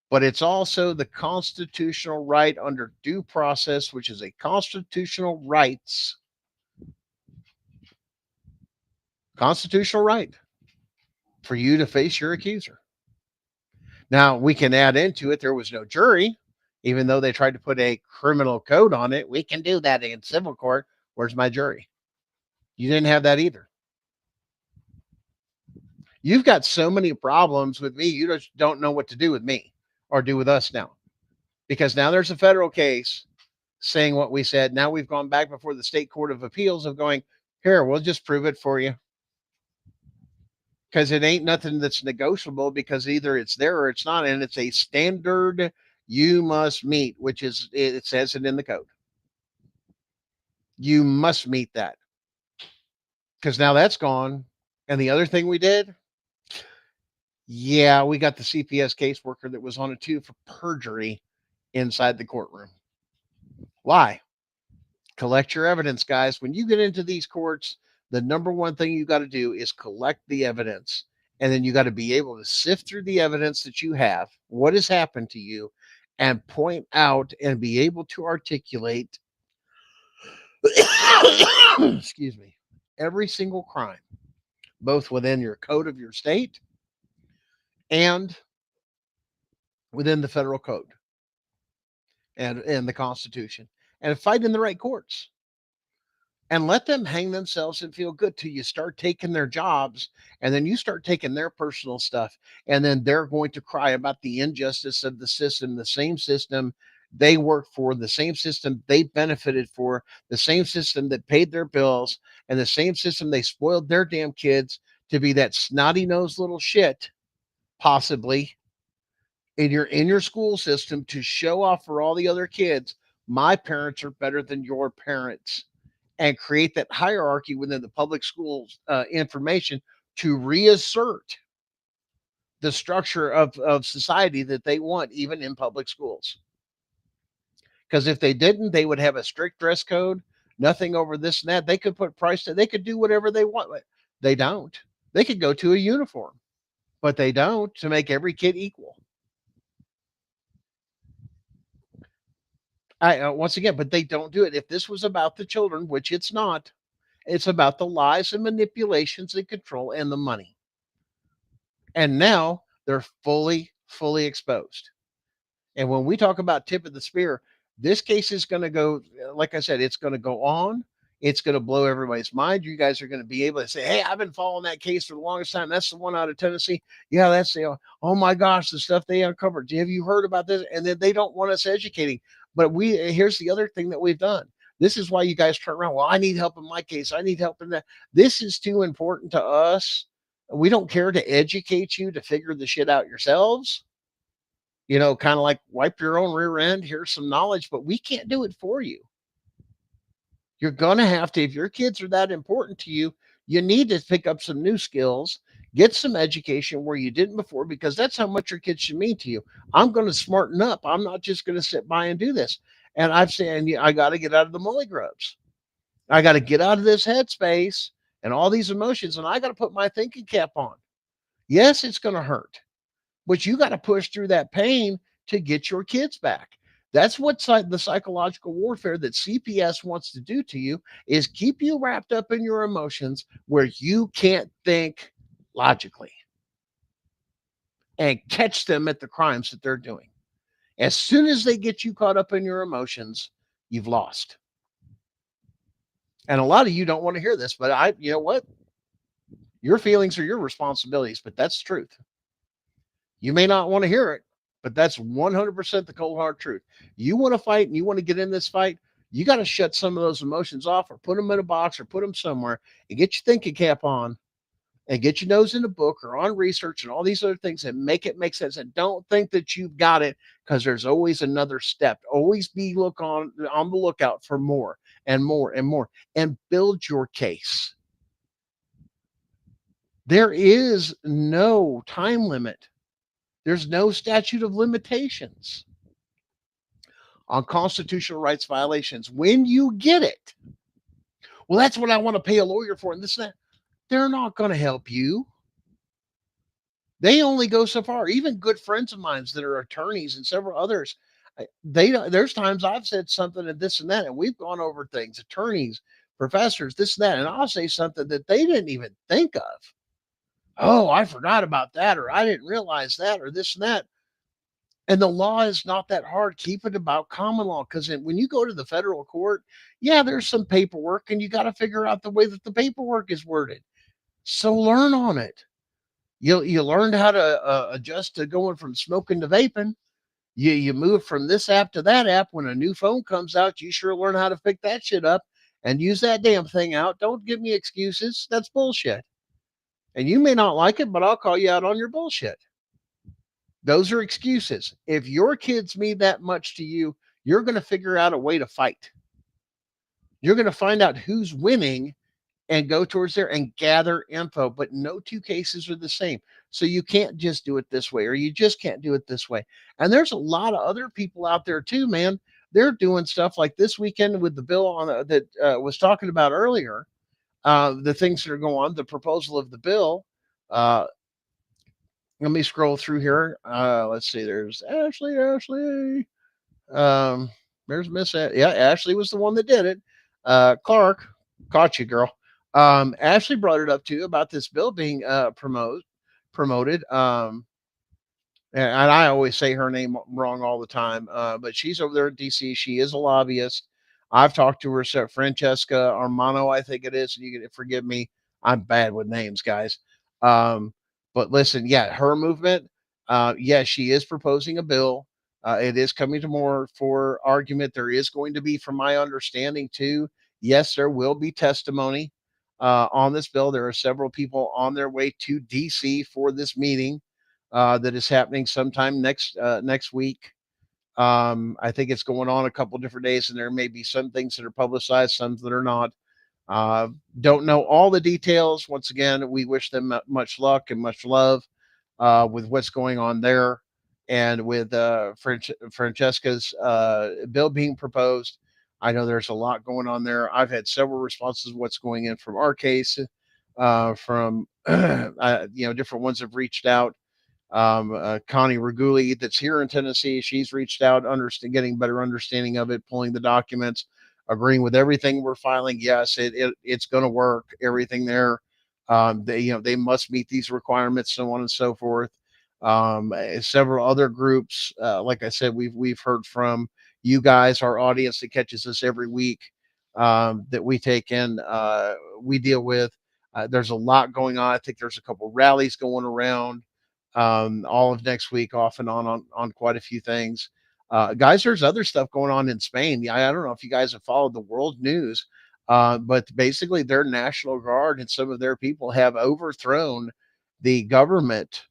but it's also the constitutional right under due process, which is a constitutional right for you to face your accuser. Now, we can add into it, there was no jury, even though they tried to put a criminal code on it. We can do that in civil court. Where's my jury? You didn't have that either. You've got so many problems with me, you just don't know what to do with me or do with us now. Because now there's a federal case saying what we said. Now we've gone back before the state court of appeals of going, here, we'll just prove it for you. Because it ain't nothing that's negotiable, because either it's there or it's not. And it's a standard you must meet, which is, it says it in the code. You must meet that. Because now that's gone. And the other thing we did, yeah, we got the CPS caseworker that was on it too for perjury inside the courtroom. Why? Collect your evidence, guys. When you get into these courts, the number one thing you got to do is collect the evidence. And then you got to be able to sift through the evidence that you have, what has happened to you, and point out and be able to articulate, excuse me, every single crime, both within your code of your state and within the federal code and the Constitution, and fight in the right courts. And let them hang themselves and feel good till you start taking their jobs, and then you start taking their personal stuff, and then they're going to cry about the injustice of the system, the same system they work for, the same system they benefited for, the same system that paid their bills, and the same system they spoiled their damn kids to be that snotty-nosed little shit, possibly, in your school system to show off for all the other kids, my parents are better than your parents. And create that hierarchy within the public schools information to reassert the structure of society that they want, even in public schools. Because if they didn't, they would have a strict dress code, nothing over this and that. They could put price, they could do whatever they want. They don't. They could go to a uniform, but they don't, to make every kid equal. Once again, but they don't do it. If this was about the children, which it's not, It's about the lies and manipulations and control and the money. And now they're fully exposed. And when we talk about tip of the spear, this case is going to go, like I said, it's going to go on. It's going to blow everybody's mind. You guys are going to be able to say, hey, I've been following that case for the longest time. That's the one out of Tennessee. Yeah, that's the, oh my gosh, the stuff they uncovered. Have you heard about this? And then they don't want us educating. But here's the other thing that we've done. This is why you guys turn around. Well, I need help in my case. I need help in that. This is too important to us. We don't care to educate you to figure the shit out yourselves. Kind of like wipe your own rear end. Here's some knowledge, but we can't do it for you. You're going to have to, if your kids are that important to you, you need to pick up some new skills, get some education where you didn't before, because that's how much your kids should mean to you. I'm going to smarten up. I'm not just going to sit by and do this. And I'm saying, I got to get out of the mully grubs. I got to get out of this headspace and all these emotions, and I got to put my thinking cap on. Yes, it's going to hurt, but you got to push through that pain to get your kids back. That's what the psychological warfare that CPS wants to do to you, is keep you wrapped up in your emotions where you can't think logically and catch them at the crimes that they're doing. As soon as they get you caught up in your emotions, you've lost. And a lot of you don't want to hear this, but you know what? Your feelings are your responsibilities, but that's the truth. You may not want to hear it, but that's 100% the cold hard truth. You want to fight and you want to get in this fight, you got to shut some of those emotions off, or put them in a box, or put them somewhere, and get your thinking cap on, and get your nose in a book or on research and all these other things, and make it make sense. And don't think that you've got it, because there's always another step. Always be on the lookout for more and more and more, and build your case. There is no time limit. There's no statute of limitations on constitutional rights violations. When you get it, well, that's what I want to pay a lawyer for, and this and that. They're not going to help you. They only go so far. Even good friends of mine that are attorneys and several others, there's times I've said something and this and that, and we've gone over things, attorneys, professors, this and that, and I'll say something that they didn't even think of. Oh, I forgot about that, or I didn't realize that, or this and that. And the law is not that hard. Keep it about common law, because when you go to the federal court, yeah, there's some paperwork, and you got to figure out the way that the paperwork is worded. So learn on it. You learned how to adjust to going from smoking to vaping. You move from this app to that app. When a new phone comes out, you sure learn how to pick that shit up and use that damn thing out. Don't give me excuses. That's bullshit. And you may not like it, but I'll call you out on your bullshit. Those are excuses. If your kids mean that much to you, you're going to figure out a way to fight. You're going to find out who's winning and go towards there and gather info, but no two cases are the same. So you can't just do it this way, or you just can't do it this way. And there's a lot of other people out there too, man. They're doing stuff like this weekend with the bill on that was talking about earlier. The things that are going on, the proposal of the bill. Let me scroll through here. Let's see. There's Ashley. There's Miss. Ashley was the one that did it. Clark, caught you, girl. Ashley brought it up too about this bill being promoted. And I always say her name wrong all the time. But she's over there in DC. She is a lobbyist. I've talked to her, Francesca Armano, I think it is. And you can forgive me. I'm bad with names, guys. But listen, yeah, her movement. Yeah, she is proposing a bill. It is coming to more for argument. There is going to be, from my understanding too, yes, there will be testimony on this bill. There are several people on their way to DC for this meeting that is happening sometime next week. I think it's going on a couple different days, and there may be some things that are publicized, some that are not. Don't know all the details. Once again, we wish them much luck and much love with what's going on there, and with Francesca's bill being proposed. I know there's a lot going on there. I've had several responses to what's going in from our case, from different ones have reached out. Connie Reguli, that's here in Tennessee, she's reached out, getting better understanding of it, pulling the documents. agreeing with everything we're filing. Yes, it's going to work. Everything there, they must meet these requirements, so on and so forth. Several other groups, like I said, we've heard from you guys, our audience that catches us every week, that we take in, we deal with. There's a lot going on. I think there's a couple rallies going around, all of next week, off and on quite a few things. Guys, there's other stuff going on in Spain. I don't know if you guys have followed the world news, but basically their National Guard and some of their people have overthrown the government,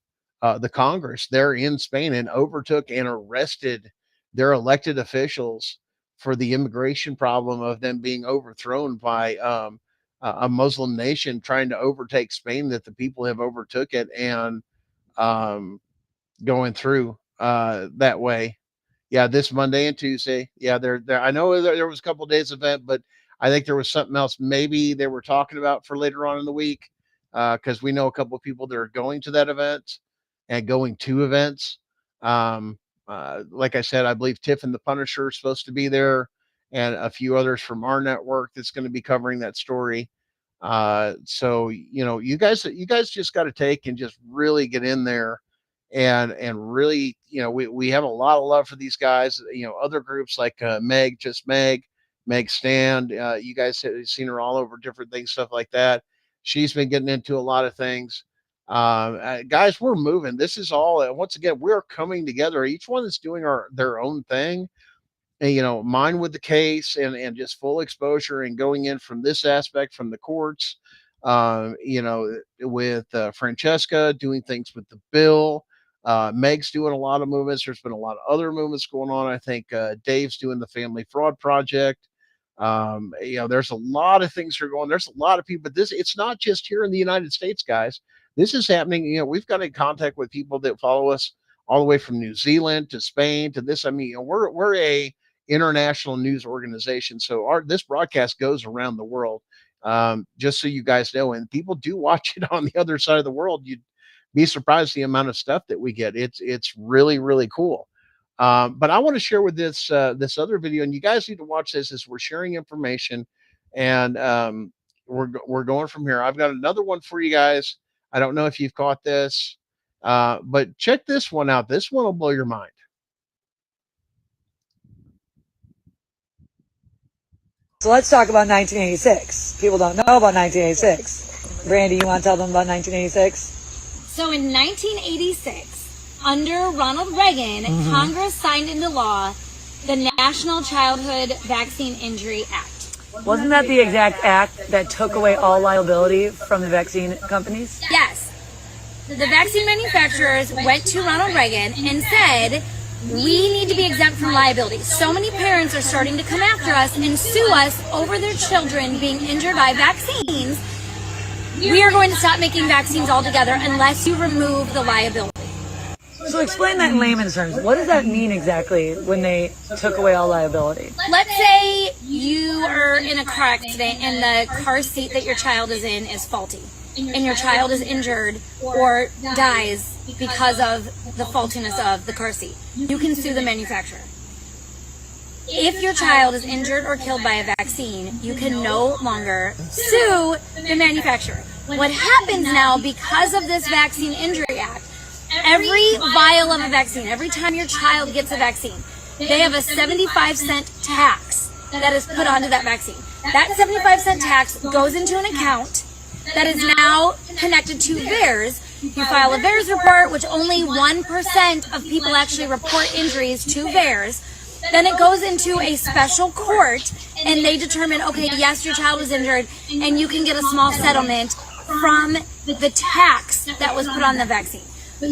the Congress there in Spain, and overtook and arrested their elected officials for the immigration problem of them being overthrown by a Muslim nation trying to overtake Spain, that the people have overtook it and going through that way. Yeah, this Monday and Tuesday. Yeah, there. I know there was a couple days event, but I think there was something else maybe they were talking about for later on in the week, because we know a couple of people that are going to that event and going to events. Um, like I said, I believe Tiff and the Punisher are supposed to be there, and a few others from our network that's going to be covering that story. So you guys just got to take and just really get in there and really, we have a lot of love for these guys. Other groups like Meg Stand. You guys have seen her all over different things, stuff like that. She's been getting into a lot of things. Guys, we're moving. This is all, once again, we're coming together. Each one is doing their own thing. And, mine with the case and just full exposure and going in from this aspect from the courts, with Francesca doing things with the bill. Meg's doing a lot of movements. There's been a lot of other movements going on. I think Dave's doing the Family Fraud Project. There's a lot of things that are going. There's a lot of people, but it's not just here in the United States, guys. This is happening. We've got in contact with people that follow us all the way from New Zealand to Spain to this. I mean, we're a international news organization, so this broadcast goes around the world. Just so you guys know, and people do watch it on the other side of the world. You'd be surprised the amount of stuff that we get. It's really, really cool. But I want to share with this other video, and you guys need to watch this as we're sharing information, and we're going from here. I've got another one for you guys. I don't know if you've caught this, but check this one out. This one will blow your mind.
So let's talk about 1986. People don't know about 1986. Brandy, you want to tell them about 1986?
So in 1986, under Ronald Reagan, Congress signed into law the National Childhood Vaccine Injury Act.
Wasn't that the exact act that took away all liability from the vaccine companies?
Yes. The vaccine manufacturers went to Ronald Reagan and said, we need to be exempt from liability. So many parents are starting to come after us and sue us over their children being injured by vaccines. We are going to stop making vaccines altogether unless you remove the liability.
So explain that in layman's terms. What does that mean exactly when they took away all liability?
Let's say you are in a car accident and the car seat that your child is in is faulty, and your child is injured or dies because of the faultiness of the car seat. You can sue the manufacturer. If your child is injured or killed by a vaccine, you can no longer sue the manufacturer. What happens now, because of this Vaccine Injury Act, every vial of a vaccine, every time your child gets a vaccine, they have a 75-cent tax that is put onto that vaccine. That 75-cent tax goes into an account that is now connected to VAERS. You file a VAERS report, which only 1% of people actually report injuries to VAERS. Then it goes into a special court, and they determine, okay, yes, your child was injured, and you can get a small settlement from the tax that was put on the vaccine.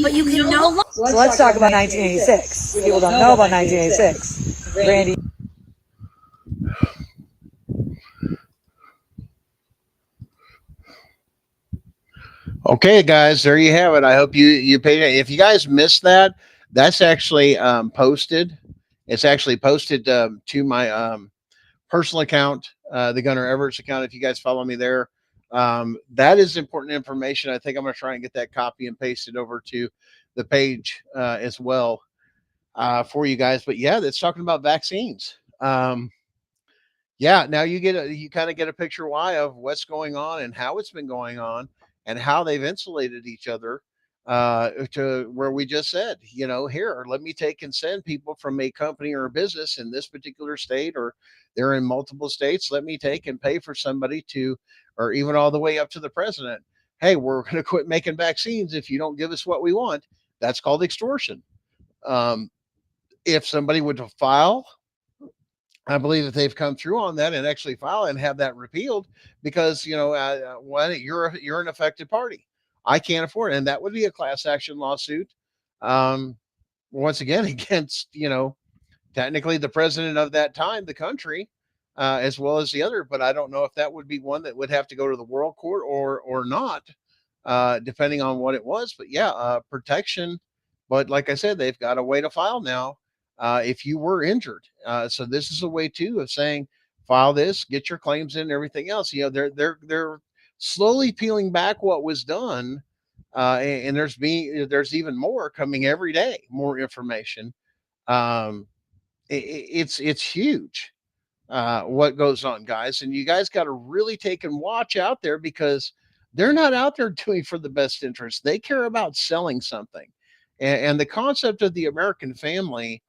But you can no longer...
So let's talk about 1986. People don't know about 1986. Brandy.
Okay, guys, there you have it. I hope you paid it. If you guys missed that, that's actually posted. It's actually posted to my personal account, the Gunnar Everett's account. If you guys follow me there, that is important information. I think I'm going to try and get that copy and paste it over to the page as well for you guys. But yeah, that's talking about vaccines. Yeah, now you kind of get a picture why of what's going on and how it's been going on and how they've insulated each other to where we just said, here, let me take and send people from a company or a business in this particular state, or they're in multiple states. Let me take and pay for somebody to, or even all the way up to the president. Hey, we're going to quit making vaccines if you don't give us what we want. That's called extortion. Um, if somebody would file, I believe that they've come through on that and actually file and have that repealed because when you're an affected party, I can't afford it, and that would be a class action lawsuit. Um, Once again, against technically the president of that time, the country, as well as the other. But I don't know if that would be one that would have to go to the world court or not, depending on what it was. But yeah, protection. But like I said, they've got a way to file now if you were injured. So this is a way too of saying file this, get your claims in, and everything else. They're slowly peeling back what was done, and there's even more coming every day, more information. Um, it's huge what goes on, guys, and you guys got to really take and watch out there because they're not out there doing for the best interest. They care about selling something, and the concept of the American family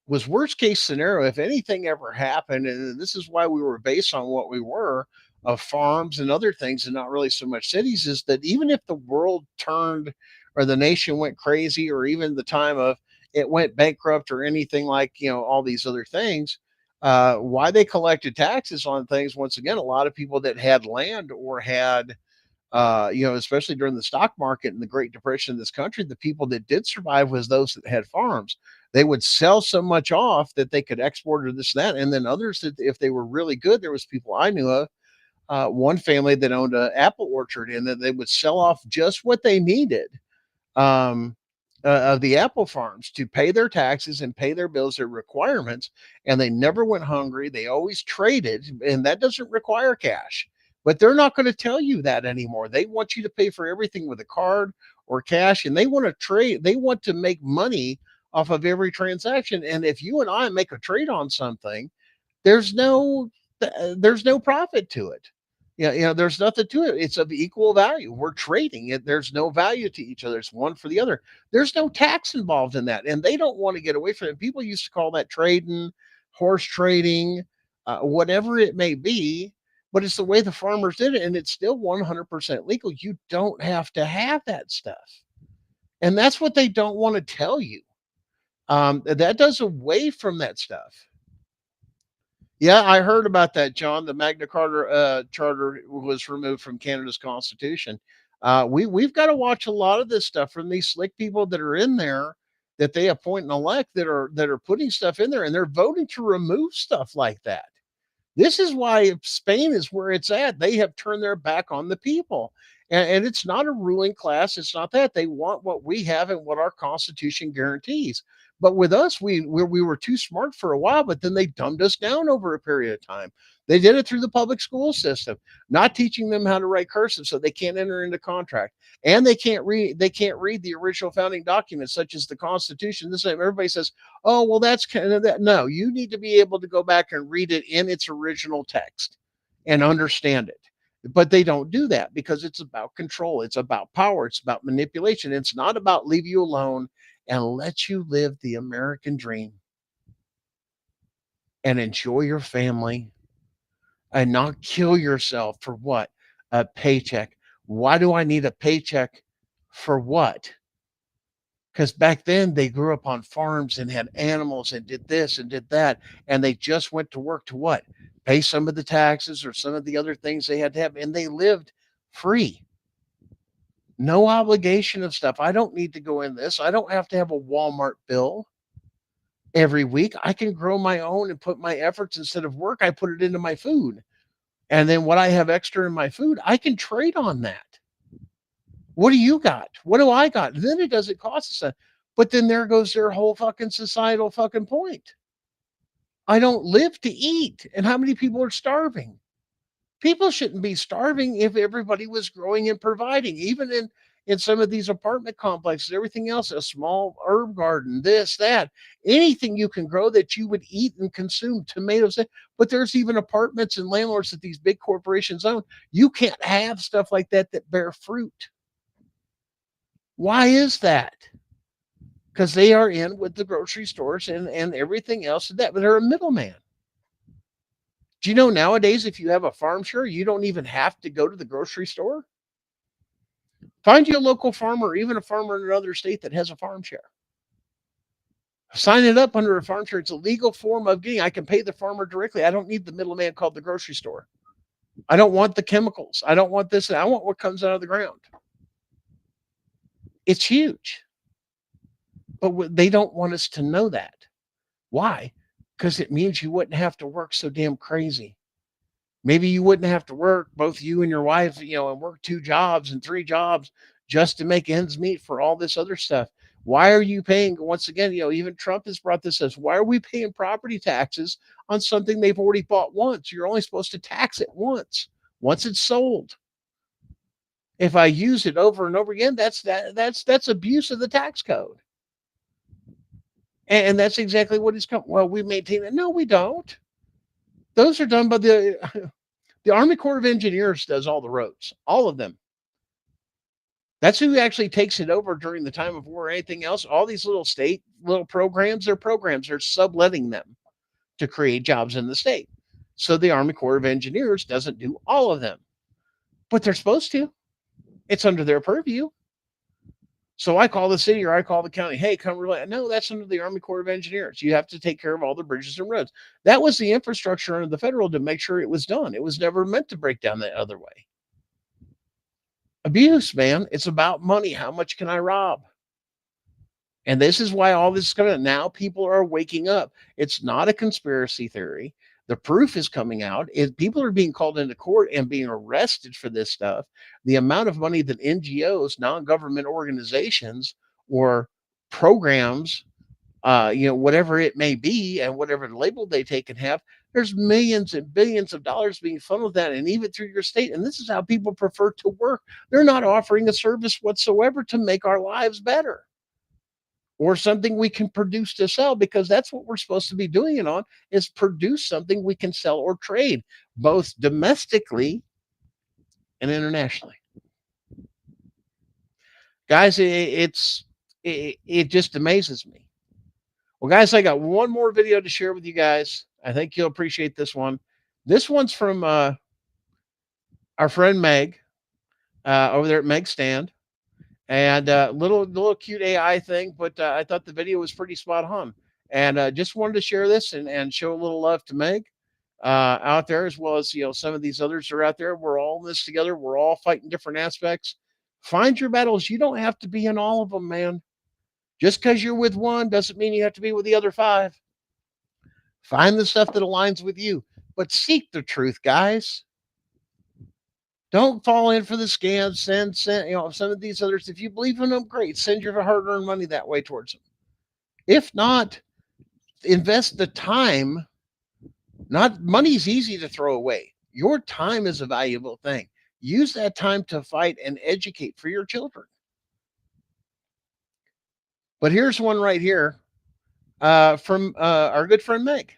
was worst case scenario if anything ever happened, and this is why we were based on what we were of farms and other things and not really so much cities, is that even if the world turned or the nation went crazy or even the time of it went bankrupt or anything like all these other things, why they collected taxes on things, once again, a lot of people that had land or had especially during the stock market and the Great Depression in this country, the people that did survive was those that had farms. They would sell so much off that they could export or this and that. And then others that, if they were really good, there was people I knew of, one family that owned an apple orchard, and that they would sell off just what they needed um, of the apple farms to pay their taxes and pay their bills, their requirements. And they never went hungry. They always traded, and that doesn't require cash. But they're not going to tell you that anymore. They want you to pay for everything with a card or cash, and they want to trade. They want to make money off of every transaction. And if you and I make a trade on something, there's no there's no profit to it. Yeah, there's nothing to it. It's of equal value. We're trading it. There's no value to each other. It's one for the other. There's no tax involved in that, and they don't want to get away from it. People used to call that trading, horse trading, whatever it may be. But it's the way the farmers did it, and it's still 100% legal. You don't have to have that stuff, and that's what they don't want to tell you. That does away from that stuff. Yeah, I heard about that, John. The Magna Carta Charter was removed from Canada's Constitution. We've got to watch a lot of this stuff from these slick people that are in there that they appoint and elect that are putting stuff in there, and they're voting to remove stuff like that. This is why Spain is where it's at. They have turned their back on the people. And it's not a ruling class. It's not that. They want what we have and what our Constitution guarantees. But with us, we were too smart for a while, but then they dumbed us down over a period of time. They did it through the public school system, not teaching them how to write cursive so they can't enter into contract. And they can't read the original founding documents, such as the Constitution. This everybody says, oh, well, that's kind of that. No, you need to be able to go back and read it in its original text and understand it. But they don't do that because it's about control. It's about power. It's about manipulation. It's not about leave you alone and let you live the American dream and enjoy your family and not kill yourself for what? A paycheck. Why do I need a paycheck for what? Because back then they grew up on farms and had animals and did this and did that. And they just went to work to what? Pay some of the taxes or some of the other things they had to have. And they lived free. No obligation of stuff. I don't need to go in this. I don't have to have a Walmart bill every week. I can grow my own and put my efforts instead of work. I put it into my food. And then what I have extra in my food, I can trade on that. What do you got? What do I got? And then it doesn't cost us that. But then there goes their whole fucking societal fucking point. I don't live to eat. And how many people are starving? People shouldn't be starving if everybody was growing and providing. Even in some of these apartment complexes, everything else, a small herb garden, this, that, anything you can grow that you would eat and consume, tomatoes. But there's even apartments and landlords that these big corporations own. You can't have stuff like that that bear fruit. Why is that? Because they are in with the grocery stores and everything else, but they're a middleman. Do you know nowadays, if you have a farm share, you don't even have to go to the grocery store? Find you a local farmer, or even a farmer in another state that has a farm share. Sign it up under a farm share. It's a legal form of getting. I can pay the farmer directly. I don't need the middleman called the grocery store. I don't want the chemicals. I don't want this. I want what comes out of the ground. It's huge. But they don't want us to know that. Why? Because it means you wouldn't have to work so damn crazy. Maybe you wouldn't have to work, both you and your wife, and work 2 jobs and 3 jobs just to make ends meet for all this other stuff. Why are you paying, once again, even Trump has brought this up. Why are we paying property taxes on something they've already bought once? You're only supposed to tax it once it's sold. If I use it over and over again, that's abuse of the tax code. And that's exactly what he's come. Well, we maintain it. No, we don't. Those are done by the Army Corps of Engineers does all the roads, all of them. That's who actually takes it over during the time of war or anything else. All these little programs, they're subletting them to create jobs in the state. So the Army Corps of Engineers doesn't do all of them, but they're supposed to. It's under their purview. So I call the city or I call the county, hey, come relay. No, that's under the Army Corps of Engineers. You have to take care of all the bridges and roads. That was the infrastructure under the federal to make sure it was done. It was never meant to break down that other way. Abuse, man. It's about money. How much can I rob? And this is why all this is coming out. Now people are waking up. It's not a conspiracy theory. The proof is coming out. People are being called into court and being arrested for this stuff. The amount of money that NGOs, non-government organizations, or programs, whatever it may be, and whatever label they take and have, there's millions and billions of dollars being funneled that, and even through your state. And this is how people prefer to work. They're not offering a service whatsoever to make our lives better, or something we can produce to sell, because that's what we're supposed to be doing it on, is produce something we can sell or trade, both domestically and internationally. Guys, it just amazes me. Well, guys, I got one more video to share with you guys. I think you'll appreciate this one. This one's from our friend Meg over there at Meg Stand. And little cute AI thing, but I thought the video was pretty spot on. And just wanted to share this and show a little love to Meg out there, as well as some of these others are out there. We're all in this together. We're all fighting different aspects. Find your battles. You don't have to be in all of them, man. Just because you're with one doesn't mean you have to be with the other 5. Find the stuff that aligns with you, but seek the truth, guys. Don't fall in for the scams. Send some of these others. If you believe in them, great. Send your hard-earned money that way towards them. If not, invest the time. Money's easy to throw away. Your time is a valuable thing. Use that time to fight and educate for your children. But here's one right here from our good friend Meg.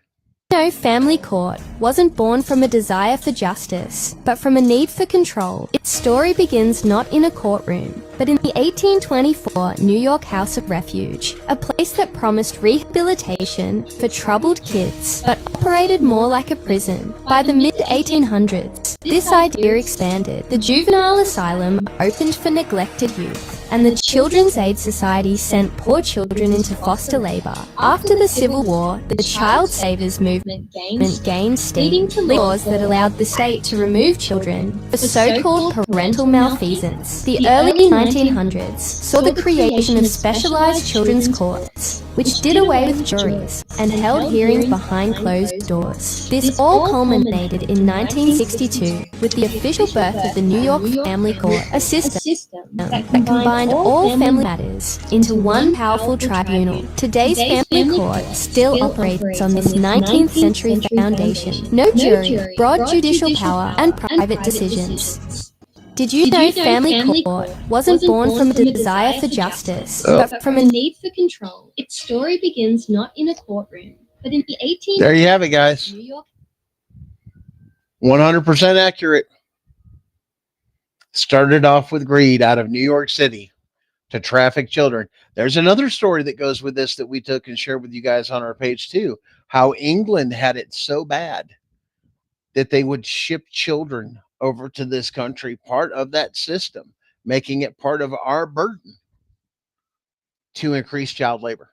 No, family court wasn't born from a desire for justice, but from a need for control. Its story begins not in a courtroom, but in the 1824 New York House of Refuge, a place that promised rehabilitation for troubled kids, but operated more like a prison. By the mid-1800s, this idea expanded. The juvenile asylum opened for neglected youth, and the Children's Aid Society sent poor children into foster labor. After the Civil War, the Child Savers movement gained steam, laws that allowed the state to remove children for so-called parental malfeasance. The early 1900s saw the creation of specialized children's courts, which did away with juries and held hearings behind closed doors. This all culminated in 1962 with the official birth of the New York Family Court, a system that combined all family matters into one powerful tribunal. Today's family court still operates on this 19th century foundation. No jury, broad judicial power, and private decisions. Did you know family court wasn't born from a desire for justice, but from a need for control? Its story begins not in a courtroom, but in the 18th.
There you have it, guys.
New York.
100% accurate. Started off with greed out of New York City to traffic children. There's another story that goes with this that we took and shared with you guys on our page too. How England had it so bad that they would ship children over to this country, part of that system, making it part of our burden to increase child labor.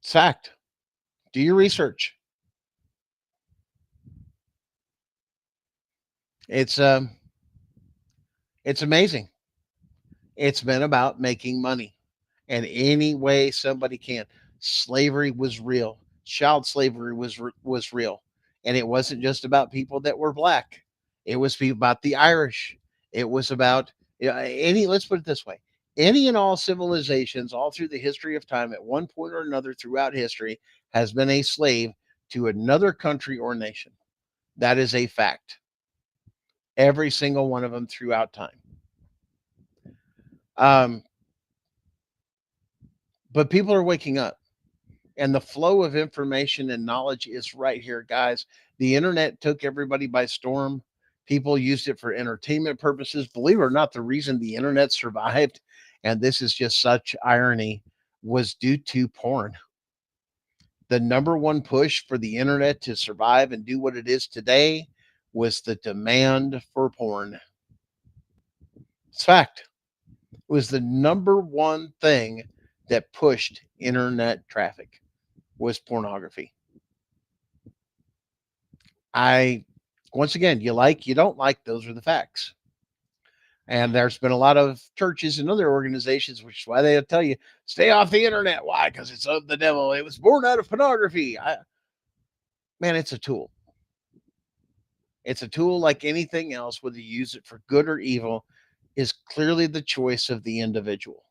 It's fact. Do your research. It's amazing. It's been about making money in any way somebody can. Slavery was real. Child slavery was real. And it wasn't just about people that were black. It was about the Irish. It was about let's put it this way. Any and all civilizations all through the history of time at one point or another throughout history has been a slave to another country or nation. That is a fact. Every single one of them throughout time. But people are waking up, and the flow of information and knowledge is right here, guys. The internet took everybody by storm. People used it for entertainment purposes. Believe it or not, the reason the internet survived, and this is just such irony, was due to porn. The number one push for the internet to survive and do what it is today was the demand for porn. It's fact. It was the number one thing that pushed internet traffic was pornography. Once again, you don't like, those are the facts. And there's been a lot of churches and other organizations, which is why they tell you, stay off the internet. Why? Because it's of the devil. It was born out of pornography. Man, it's a tool. It's a tool like anything else, whether you use it for good or evil, is clearly the choice of the individual.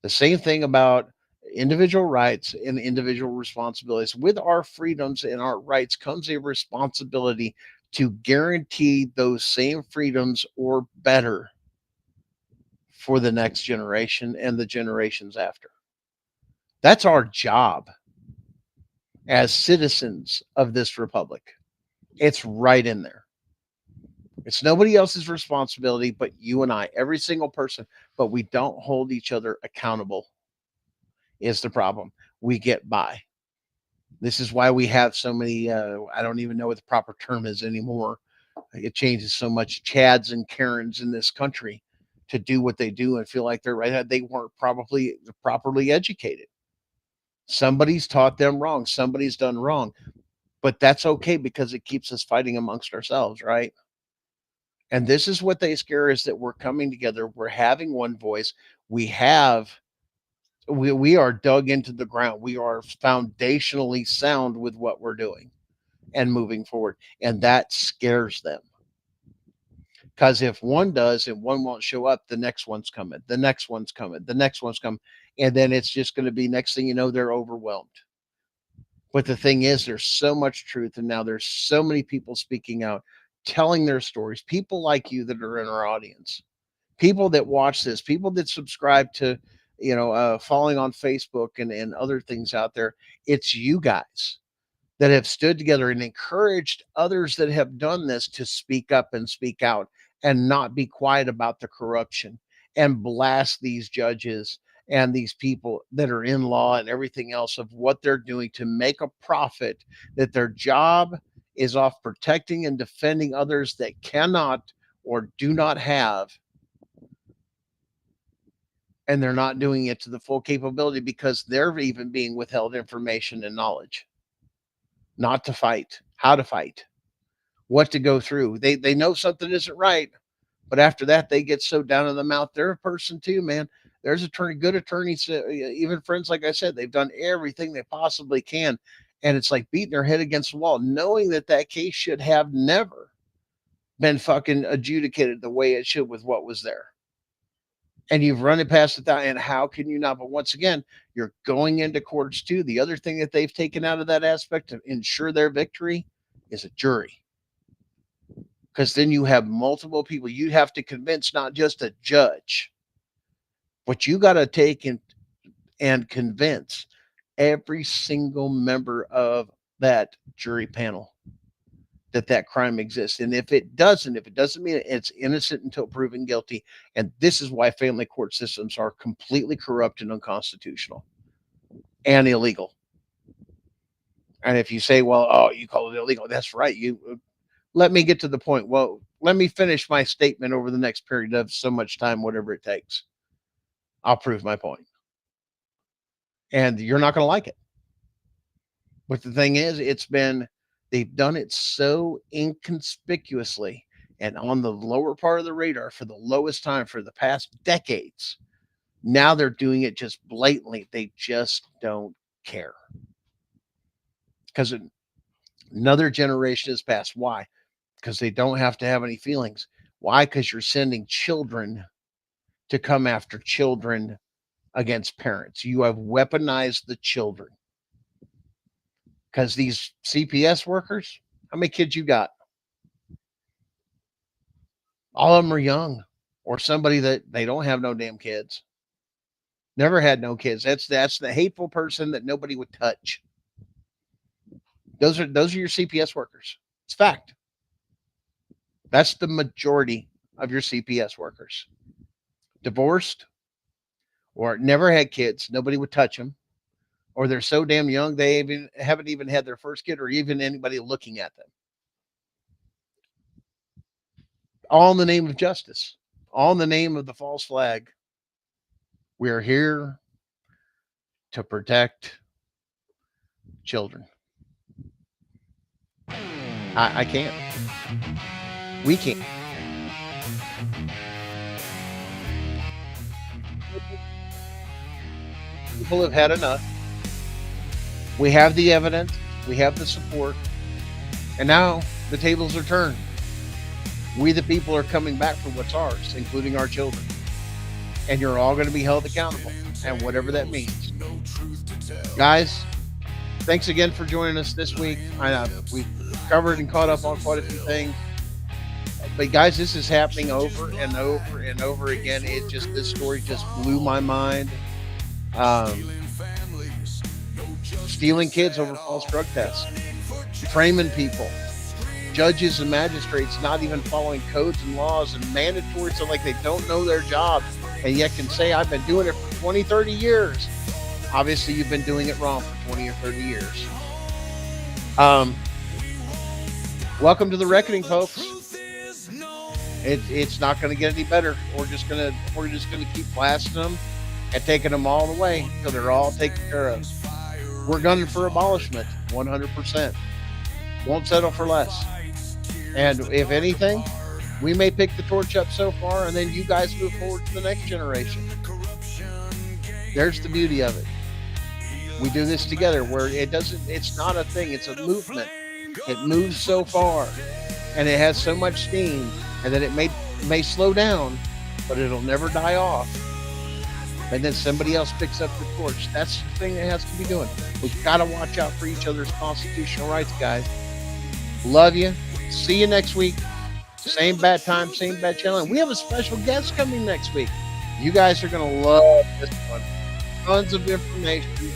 The same thing about individual rights and individual responsibilities. With our freedoms and our rights comes a responsibility to guarantee those same freedoms or better for the next generation and the generations after. That's our job as citizens of this republic. It's right in there. It's nobody else's responsibility but you and I, every single person, but we don't hold each other accountable is the problem. We get by. This is why we have so many, I don't even know what the proper term is anymore. It changes so much. Chads and Karens in this country to do what they do and feel like they're right. They weren't probably properly educated. Somebody's taught them wrong. Somebody's done wrong. But that's okay because it keeps us fighting amongst ourselves, right? And this is what they scare us, that we're coming together. We're having one voice. We are dug into the ground. We are foundationally sound with what we're doing and moving forward. And that scares them. Because if one does and one won't show up, the next one's coming. The next one's coming. The next one's coming. And then it's just going to be, next thing you know, they're overwhelmed. But the thing is, there's so much truth. And now there's so many people speaking out, telling their stories. People like you that are in our audience. People that watch this. People that subscribe to, following on Facebook and other things out there. It's you guys that have stood together and encouraged others that have done this to speak up and speak out and not be quiet about the corruption and blast these judges and these people that are in law and everything else of what they're doing to make a profit, that their job is off protecting and defending others that cannot or do not have. And they're not doing it to the full capability because they're even being withheld information and knowledge. Not to fight, how to fight, what to go through. They know something isn't right, but after that, they get so down in the mouth. They're a person too, man. There's good attorneys, even friends, like I said, they've done everything they possibly can. And it's like beating their head against the wall, knowing that case should have never been fucking adjudicated the way it should with what was there. And you've run it past it, and how can you not? But once again, you're going into courts too. The other thing that they've taken out of that aspect to ensure their victory is a jury. because then you have multiple people. You have to convince not just a judge, but you got to take and convince every single member of that jury panel that crime exists. And if it doesn't mean it's innocent until proven guilty. And this is why family court systems are completely corrupt and unconstitutional and illegal. And if you say, well, oh, you call it illegal, that's right. You let me get to the point. Well, let me finish my statement over the next period of so much time, whatever it takes. I'll prove my point. And you're not going to like it. But the thing is, they've done it so inconspicuously and on the lower part of the radar for the lowest time for the past decades. Now they're doing it just blatantly. They just don't care. Because another generation has passed. Why? Because they don't have to have any feelings. Why? Because you're sending children to come after children against parents. You have weaponized the children. Because these CPS workers, how many kids you got? All of them are young, or somebody that they don't have no damn kids. Never had no kids. That's the hateful person that nobody would touch. Those are your CPS workers. It's fact. That's the majority of your CPS workers. Divorced or never had kids. Nobody would touch them. Or they're so damn young they haven't even had their first kid or even anybody looking at them. All in the name of justice. All in the name of the false flag. We are here to protect children. I can't. We can't. People have had enough. We have the evidence. We have the support. And now the tables are turned. We, the people, are coming back for what's ours, including our children. And you're all going to be held accountable, and whatever that means. Guys, thanks again for joining us this week. We've covered and caught up on quite a few things. But guys, this is happening over and over and over again. This story just blew my mind. Stealing kids over false drug tests, framing people, judges and magistrates not even following codes and laws and mandatory, so like they don't know their job and yet can say, I've been doing it for 20, 30 years. Obviously, you've been doing it wrong for 20 or 30 years. Welcome to the reckoning, folks. It's not going to get any better. We're just gonna keep blasting them and taking them all the way until they're all taken care of. We're gunning for abolishment, 100%. Won't settle for less. And if anything, we may pick the torch up so far, and then you guys move forward to the next generation. There's the beauty of it. We do this together where it's not a thing, it's a movement. It moves so far, and it has so much steam, and that it may slow down, but it'll never die off. And then somebody else picks up the torch. That's the thing that has to be doing. We've got to watch out for each other's constitutional rights, guys. Love you. See you next week. Same bad time, same bad channel. And we have a special guest coming next week. You guys are going to love this one. Tons of information,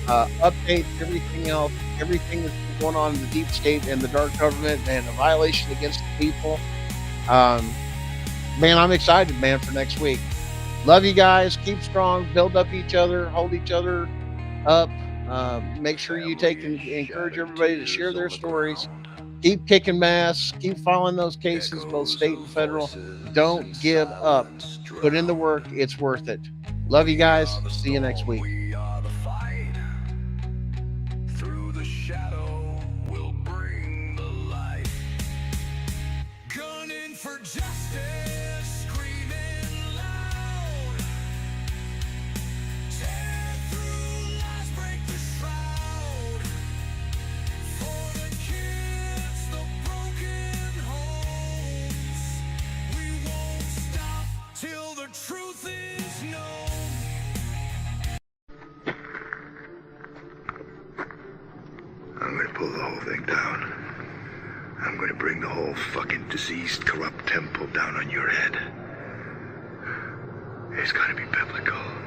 updates, everything else, everything that's been going on in the deep state and the dark government and the violation against the people. Man, I'm excited, man, for next week. Love you guys. Keep strong. Build up each other. Hold each other up. Make sure you encourage everybody to share their stories. Keep kicking masks. Keep filing those cases, both state and federal. Don't give up. Put in the work. It's worth it. Love you guys. See you next week.
Through the shadow, we'll bring the light. Gunning for justice, screaming loud. Tear through lies, break the shroud. For the kids, the broken homes. We won't stop till the truth is known.
I'm gonna pull the whole thing down. I'm going to bring the whole fucking diseased, corrupt temple down on your head. It's got to be biblical.